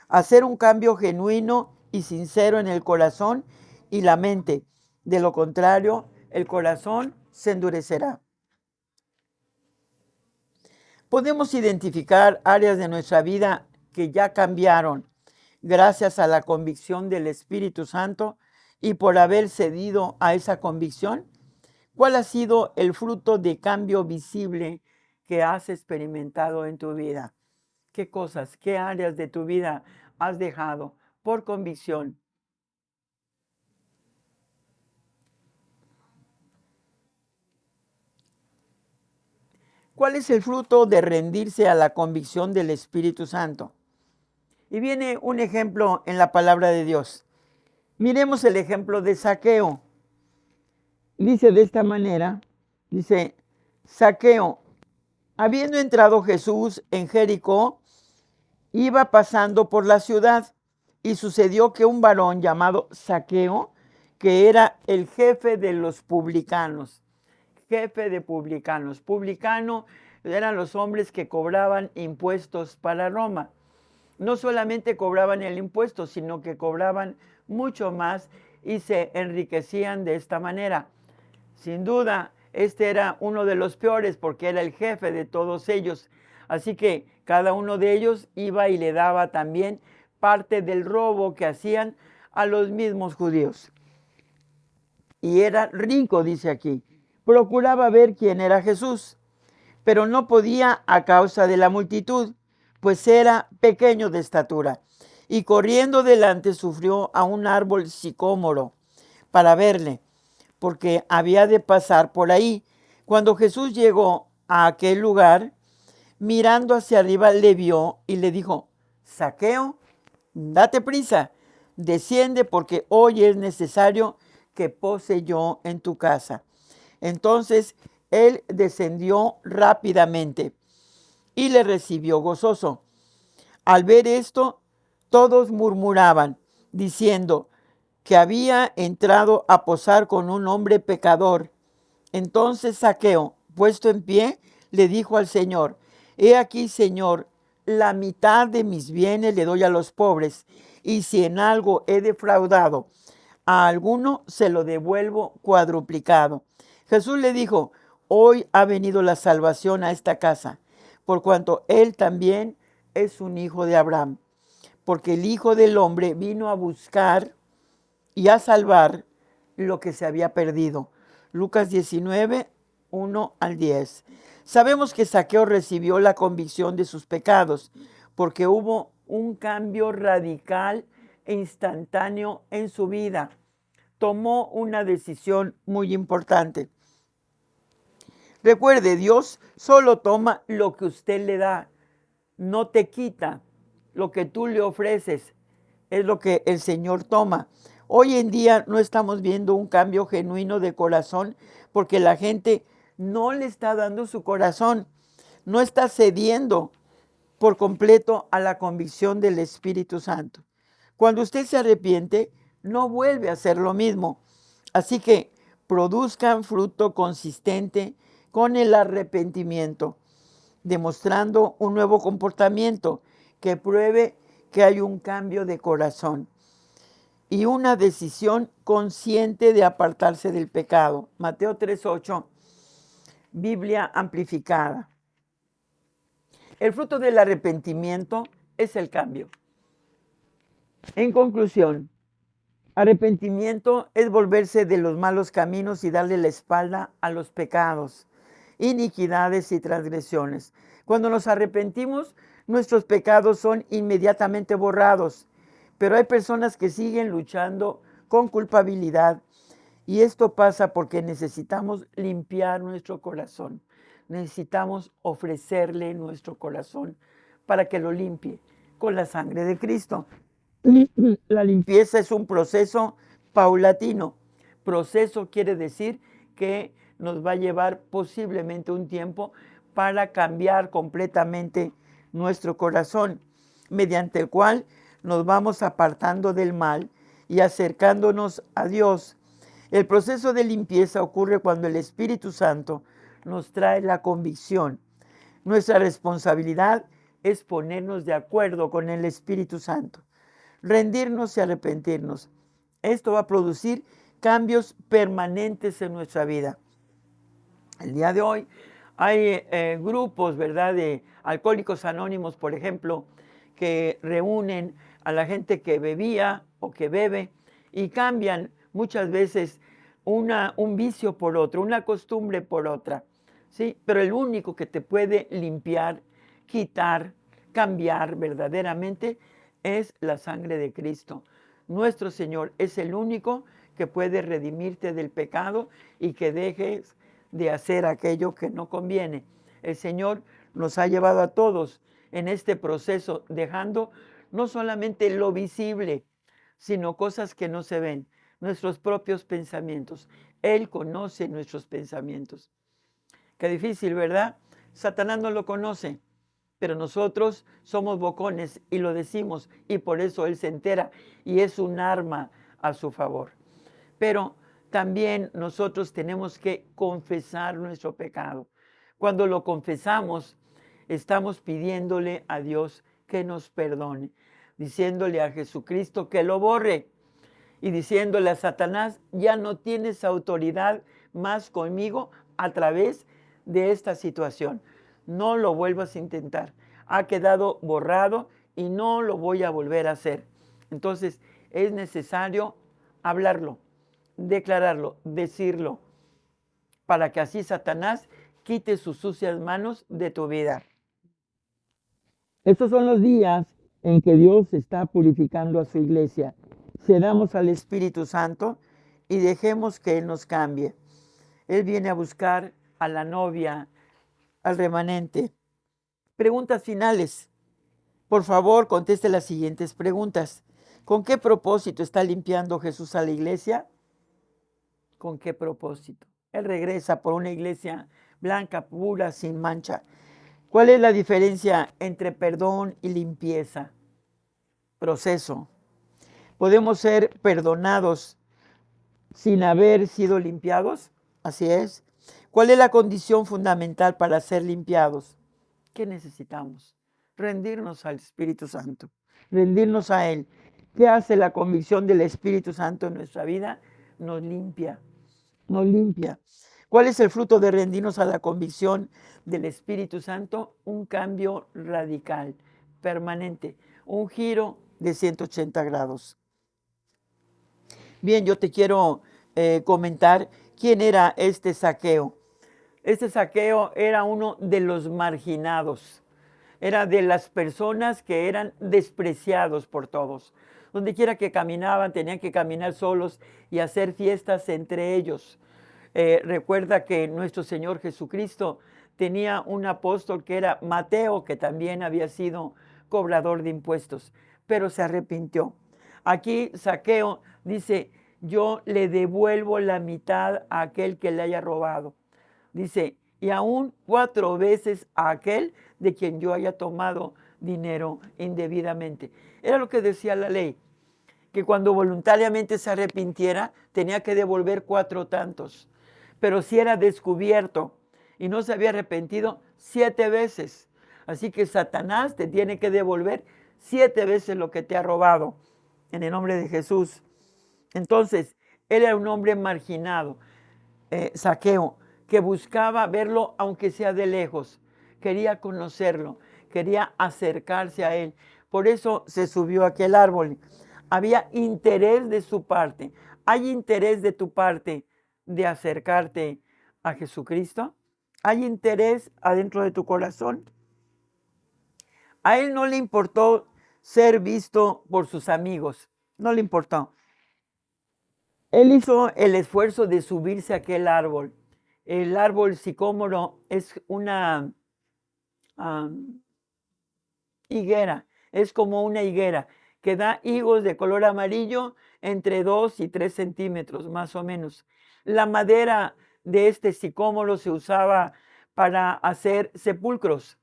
Hacer un cambio genuino y sincero en el corazón y la mente. De lo contrario, el corazón se endurecerá. Podemos identificar áreas de nuestra vida que ya cambiaron gracias a la convicción del Espíritu Santo y por haber cedido a esa convicción. ¿Cuál ha sido el fruto de cambio visible que has experimentado en tu vida? ¿Qué cosas, qué áreas de tu vida has dejado por convicción? ¿Cuál es el fruto de rendirse a la convicción del Espíritu Santo? Y viene un ejemplo en la palabra de Dios. Miremos el ejemplo de Zaqueo. Dice de esta manera, dice, Zaqueo, habiendo entrado Jesús en Jericó, iba pasando por la ciudad, y sucedió que un varón llamado Zaqueo, que era el jefe de los publicanos, jefe de publicanos. Publicano eran los hombres que cobraban impuestos para Roma. No solamente cobraban el impuesto, sino que cobraban mucho más y se enriquecían de esta manera. Sin duda, este era uno de los peores porque era el jefe de todos ellos. Así que cada uno de ellos iba y le daba también parte del robo que hacían a los mismos judíos. Y era rico, dice aquí. Procuraba ver quién era Jesús, pero no podía a causa de la multitud, pues era pequeño de estatura. Y corriendo delante sufrió a un árbol sicómoro para verle, porque había de pasar por ahí. Cuando Jesús llegó a aquel lugar, mirando hacia arriba, le vio y le dijo, Zaqueo, date prisa, desciende porque hoy es necesario que pose yo en tu casa. Entonces él descendió rápidamente y le recibió gozoso. Al ver esto, todos murmuraban, diciendo que había entrado a posar con un hombre pecador. Entonces Zaqueo, puesto en pie, le dijo al Señor, he aquí, Señor, la mitad de mis bienes le doy a los pobres, y si en algo he defraudado a alguno, se lo devuelvo cuadruplicado. Jesús le dijo, hoy ha venido la salvación a esta casa, por cuanto él también es un hijo de Abraham, porque el Hijo del Hombre vino a buscar y a salvar lo que se había perdido. Lucas 19, 1 al 10. Sabemos que Zaqueo recibió la convicción de sus pecados, porque hubo un cambio radical e instantáneo en su vida. Tomó una decisión muy importante. Recuerde, Dios solo toma lo que usted le da, no te quita lo que tú le ofreces, es lo que el Señor toma. Hoy en día no estamos viendo un cambio genuino de corazón porque la gente no le está dando su corazón, no está cediendo por completo a la convicción del Espíritu Santo. Cuando usted se arrepiente, no vuelve a hacer lo mismo. Así que produzcan fruto consistente con el arrepentimiento, demostrando un nuevo comportamiento que pruebe que hay un cambio de corazón y una decisión consciente de apartarse del pecado. Mateo 3:8, Biblia amplificada. El fruto del arrepentimiento es el cambio. En conclusión, arrepentimiento es volverse de los malos caminos y darle la espalda a los pecados, iniquidades y transgresiones. Cuando nos arrepentimos, nuestros pecados son inmediatamente borrados, pero hay personas que siguen luchando con culpabilidad y esto pasa porque necesitamos limpiar nuestro corazón. Necesitamos ofrecerle nuestro corazón para que lo limpie con la sangre de Cristo. La limpieza es un proceso paulatino. Proceso quiere decir que nos va a llevar posiblemente un tiempo para cambiar completamente nuestro corazón, mediante el cual nos vamos apartando del mal y acercándonos a Dios. El proceso de limpieza ocurre cuando el Espíritu Santo nos trae la convicción. Nuestra responsabilidad es ponernos de acuerdo con el Espíritu Santo, rendirnos y arrepentirnos. Esto va a producir cambios permanentes en nuestra vida. El día de hoy hay grupos, ¿verdad?, de alcohólicos anónimos, por ejemplo, que reúnen a la gente que bebía o que bebe y cambian muchas veces un vicio por otro, una costumbre por otra, ¿sí? Pero el único que te puede limpiar, quitar, cambiar verdaderamente es la sangre de Cristo. Nuestro Señor es el único que puede redimirte del pecado y que dejes de hacer aquello que no conviene. El Señor nos ha llevado a todos en este proceso, dejando no solamente lo visible, sino cosas que no se ven, nuestros propios pensamientos. Él conoce nuestros pensamientos. Qué difícil, ¿verdad? Satanás no lo conoce, pero nosotros somos bocones y lo decimos, y por eso él se entera y es un arma a su favor. Pero también nosotros tenemos que confesar nuestro pecado. Cuando lo confesamos, estamos pidiéndole a Dios que nos perdone, diciéndole a Jesucristo que lo borre y diciéndole a Satanás, ya no tienes autoridad más conmigo a través de esta situación. No lo vuelvas a intentar. Ha quedado borrado y no lo voy a volver a hacer. Entonces es necesario hablarlo, declararlo, decirlo, para que así Satanás quite sus sucias manos de tu vida. Estos son los días en que Dios está purificando a su iglesia. Cedamos al Espíritu Santo y dejemos que Él nos cambie. Él viene a buscar a la novia, al remanente. Preguntas finales. Por favor, conteste las siguientes preguntas. ¿Con qué propósito está limpiando Jesús a la iglesia? ¿Con qué propósito? Él regresa por una iglesia blanca, pura, sin mancha. ¿Cuál es la diferencia entre perdón y limpieza? Proceso. ¿Podemos ser perdonados sin haber sido limpiados? Así es. ¿Cuál es la condición fundamental para ser limpiados? ¿Qué necesitamos? Rendirnos al Espíritu Santo, rendirnos a Él. ¿Qué hace la convicción del Espíritu Santo en nuestra vida? Nos limpia, nos limpia. ¿Cuál es el fruto de rendirnos a la convicción del Espíritu Santo? Un cambio radical, permanente, un giro de 180 grados. Bien, yo te quiero comentar quién era este Zaqueo. Este Zaqueo era uno de los marginados, era de las personas que eran despreciados por todos. Donde quiera que caminaban, tenían que caminar solos y hacer fiestas entre ellos. Recuerda que nuestro Señor Jesucristo tenía un apóstol que era Mateo, que también había sido cobrador de impuestos, pero se arrepintió. Aquí Zaqueo dice, yo le devuelvo la mitad a aquel que le haya robado. Dice, y aún 4 veces a aquel de quien yo haya tomado dinero indebidamente. Era lo que decía la ley, que cuando voluntariamente se arrepintiera, tenía que devolver 4 tantos. Pero si era descubierto y no se había arrepentido, 7 veces. Así que Satanás te tiene que devolver 7 veces lo que te ha robado, en el nombre de Jesús. Entonces, él era un hombre marginado, Zaqueo, que buscaba verlo aunque sea de lejos, quería conocerlo, quería acercarse a él. Por eso se subió a aquel árbol. Había interés de su parte. ¿Hay interés de tu parte de acercarte a Jesucristo? ¿Hay interés adentro de tu corazón? A él no le importó ser visto por sus amigos, no le importó. Él hizo el esfuerzo de subirse a aquel árbol. El árbol sicómoro es una higuera, es como una higuera que da higos de color amarillo entre 2 y 3 centímetros, más o menos. La madera de este sicómoro se usaba para hacer sepulcros,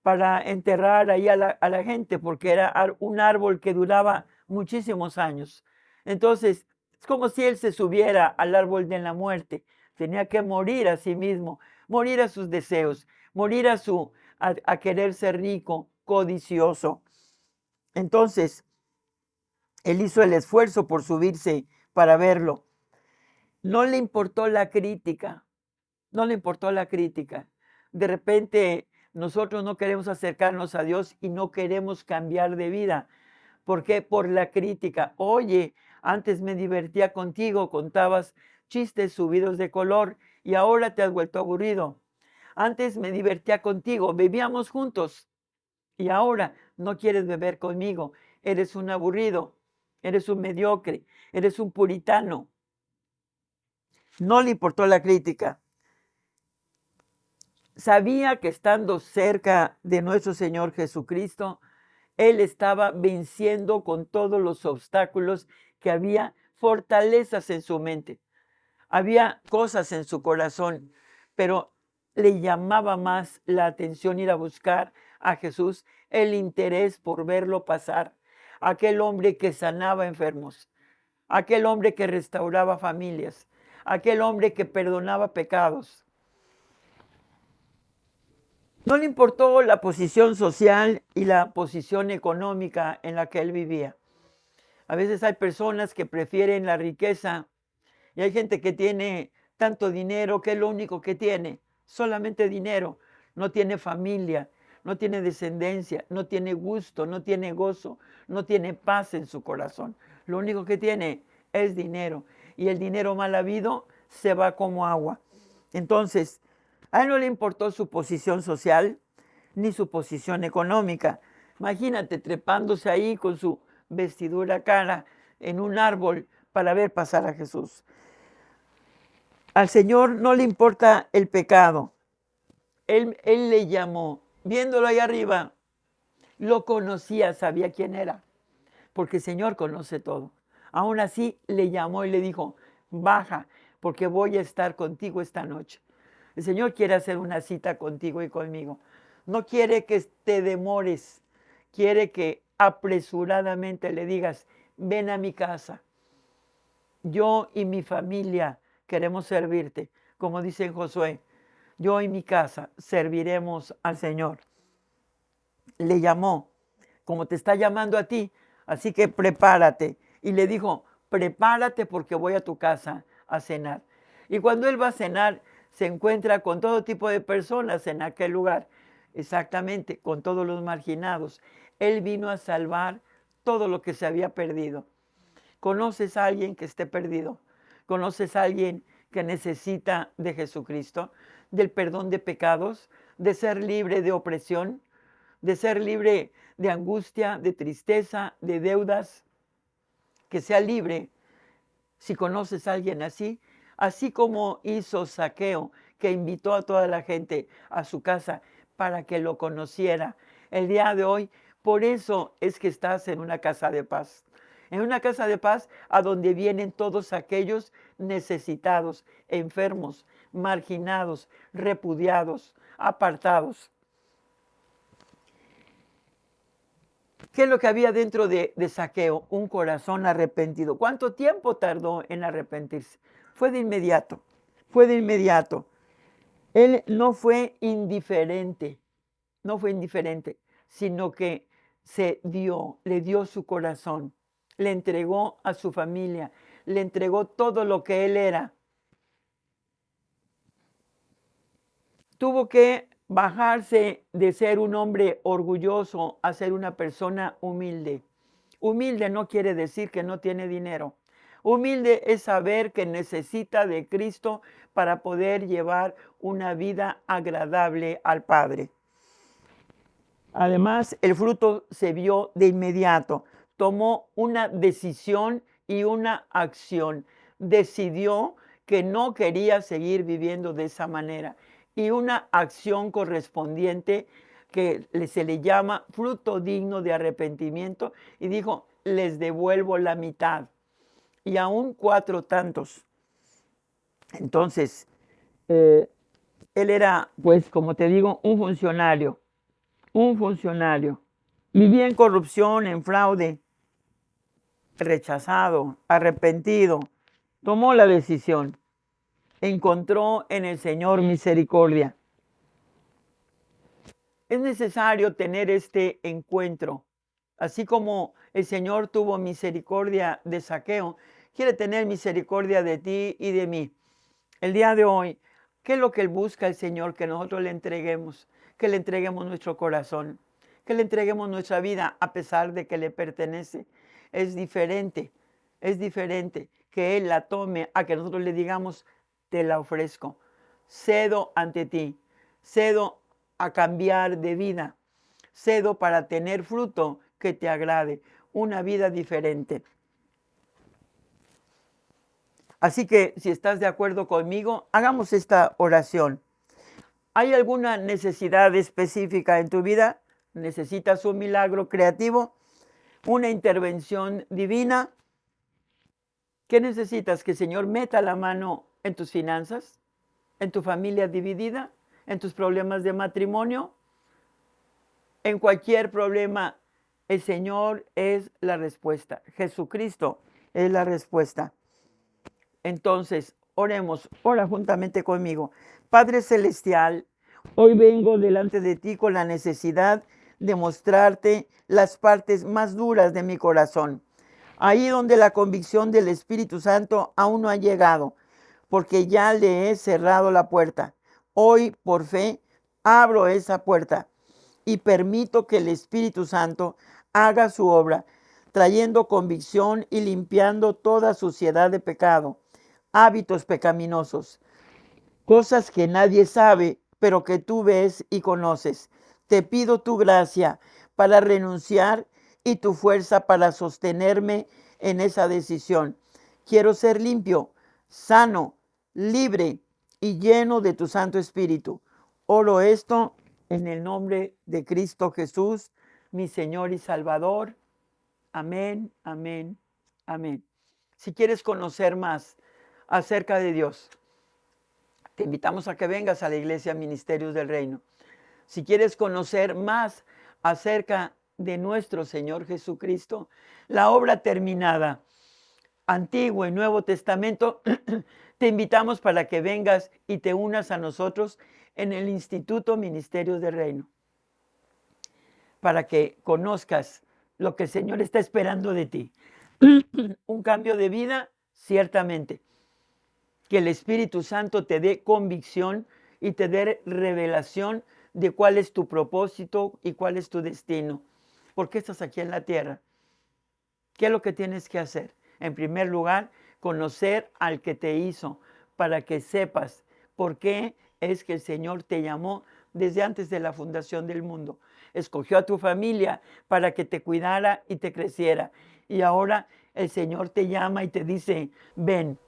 para enterrar ahí a la gente, porque era un árbol que duraba muchísimos años. Entonces, es como si él se subiera al árbol de la muerte. Tenía que morir a sí mismo, morir a sus deseos, morir a a querer ser rico, codicioso. Entonces, él hizo el esfuerzo por subirse para verlo. No le importó la crítica, no le importó la crítica. De repente, nosotros no queremos acercarnos a Dios y no queremos cambiar de vida. ¿Por qué? Por la crítica. Oye, antes me divertía contigo, contabas chistes subidos de color y ahora te has vuelto aburrido. Antes me divertía contigo, bebíamos juntos y ahora no quieres beber conmigo. Eres un aburrido, eres un mediocre, eres un puritano. No le importó la crítica. Sabía que estando cerca de nuestro Señor Jesucristo, Él estaba venciendo con todos los obstáculos, que había fortalezas en su mente, había cosas en su corazón, pero le llamaba más la atención ir a buscar a Jesús, el interés por verlo pasar, aquel hombre que sanaba enfermos, aquel hombre que restauraba familias, aquel hombre que perdonaba pecados. No le importó la posición social y la posición económica en la que él vivía. A veces hay personas que prefieren la riqueza y hay gente que tiene tanto dinero que es lo único que tiene, solamente dinero. No tiene familia, no tiene descendencia, no tiene gusto, no tiene gozo, no tiene paz en su corazón. Lo único que tiene es dinero y el dinero mal habido se va como agua. Entonces, a él no le importó su posición social ni su posición económica. Imagínate trepándose ahí con su vestidura cara en un árbol para ver pasar a Jesús. Al Señor no le importa el pecado. Él le llamó, viéndolo ahí arriba, lo conocía, sabía quién era, porque el Señor conoce todo. Aún así le llamó y le dijo, baja, porque voy a estar contigo esta noche. El Señor quiere hacer una cita contigo y conmigo. No quiere que te demores, quiere que apresuradamente le digas, ven a mi casa. Yo y mi familia queremos servirte. Como dice en Josué, yo y mi casa serviremos al Señor. Le llamó, como te está llamando a ti, así que prepárate. Y le dijo, prepárate porque voy a tu casa a cenar. Y cuando él va a cenar, se encuentra con todo tipo de personas en aquel lugar, exactamente, con todos los marginados. Él vino a salvar todo lo que se había perdido. ¿Conoces a alguien que esté perdido? ¿Conoces a alguien que necesita de Jesucristo, del perdón de pecados, de ser libre de opresión, de ser libre de angustia, de tristeza, de deudas? Que sea libre. Si conoces a alguien así, así como hizo Zaqueo, que invitó a toda la gente a su casa para que lo conociera. El día de hoy, por eso es que estás en una casa de paz. En una casa de paz a donde vienen todos aquellos necesitados, enfermos, marginados, repudiados, apartados. ¿Qué es lo que había dentro de Zaqueo? Un corazón arrepentido. ¿Cuánto tiempo tardó en arrepentirse? Fue de inmediato, fue de inmediato. Él no fue indiferente, no fue indiferente, sino que se dio, le dio su corazón, le entregó a su familia, le entregó todo lo que él era. Tuvo que bajarse de ser un hombre orgulloso a ser una persona humilde. Humilde no quiere decir que no tiene dinero. Humilde es saber que necesita de Cristo para poder llevar una vida agradable al Padre. Además, el fruto se vio de inmediato. Tomó una decisión y una acción. Decidió que no quería seguir viviendo de esa manera. Y una acción correspondiente que se le llama fruto digno de arrepentimiento. Y dijo, les devuelvo la mitad. Y aún 4 tantos. Entonces, él era, pues, como te digo, un funcionario. Un funcionario. Vivía en corrupción, en fraude, rechazado, arrepentido. Tomó la decisión. Encontró en el Señor misericordia. Es necesario tener este encuentro. Así como el Señor tuvo misericordia de Zaqueo, quiere tener misericordia de ti y de mí. El día de hoy, ¿qué es lo que Él busca el Señor? Que nosotros le entreguemos, que le entreguemos nuestro corazón, que le entreguemos nuestra vida a pesar de que le pertenece. Es diferente que Él la tome a que nosotros le digamos, te la ofrezco, cedo ante ti, cedo a cambiar de vida, cedo para tener fruto que te agrade, una vida diferente. Así que si estás de acuerdo conmigo, hagamos esta oración. ¿Hay alguna necesidad específica en tu vida? ¿Necesitas un milagro creativo? ¿Una intervención divina? ¿Qué necesitas? ¿Que el Señor meta la mano en tus finanzas? ¿En tu familia dividida? ¿En tus problemas de matrimonio? En cualquier problema, el Señor es la respuesta. Jesucristo es la respuesta. Entonces, oremos, ora juntamente conmigo. Padre Celestial, hoy vengo delante de ti con la necesidad de mostrarte las partes más duras de mi corazón. Ahí donde la convicción del Espíritu Santo aún no ha llegado, porque ya le he cerrado la puerta. Hoy, por fe, abro esa puerta y permito que el Espíritu Santo haga su obra, trayendo convicción y limpiando toda suciedad de pecado, hábitos pecaminosos, cosas que nadie sabe, pero que tú ves y conoces. Te pido tu gracia para renunciar y tu fuerza para sostenerme en esa decisión. Quiero ser limpio, sano, libre y lleno de tu Santo Espíritu. Oro esto en el nombre de Cristo Jesús, mi Señor y Salvador. Amén, amén, amén. Si quieres conocer más acerca de Dios, te invitamos a que vengas a la Iglesia Ministerios del Reino. Si quieres conocer más acerca de nuestro Señor Jesucristo, la obra terminada, Antiguo y Nuevo Testamento, te invitamos para que vengas y te unas a nosotros en el Instituto Ministerios del Reino, para que conozcas lo que el Señor está esperando de ti. Un cambio de vida, ciertamente. Que el Espíritu Santo te dé convicción y te dé revelación de cuál es tu propósito y cuál es tu destino. ¿Por qué estás aquí en la tierra? ¿Qué es lo que tienes que hacer? En primer lugar, conocer al que te hizo, para que sepas por qué es que el Señor te llamó desde antes de la fundación del mundo. Escogió a tu familia para que te cuidara y te creciera. Y ahora el Señor te llama y te dice, ven,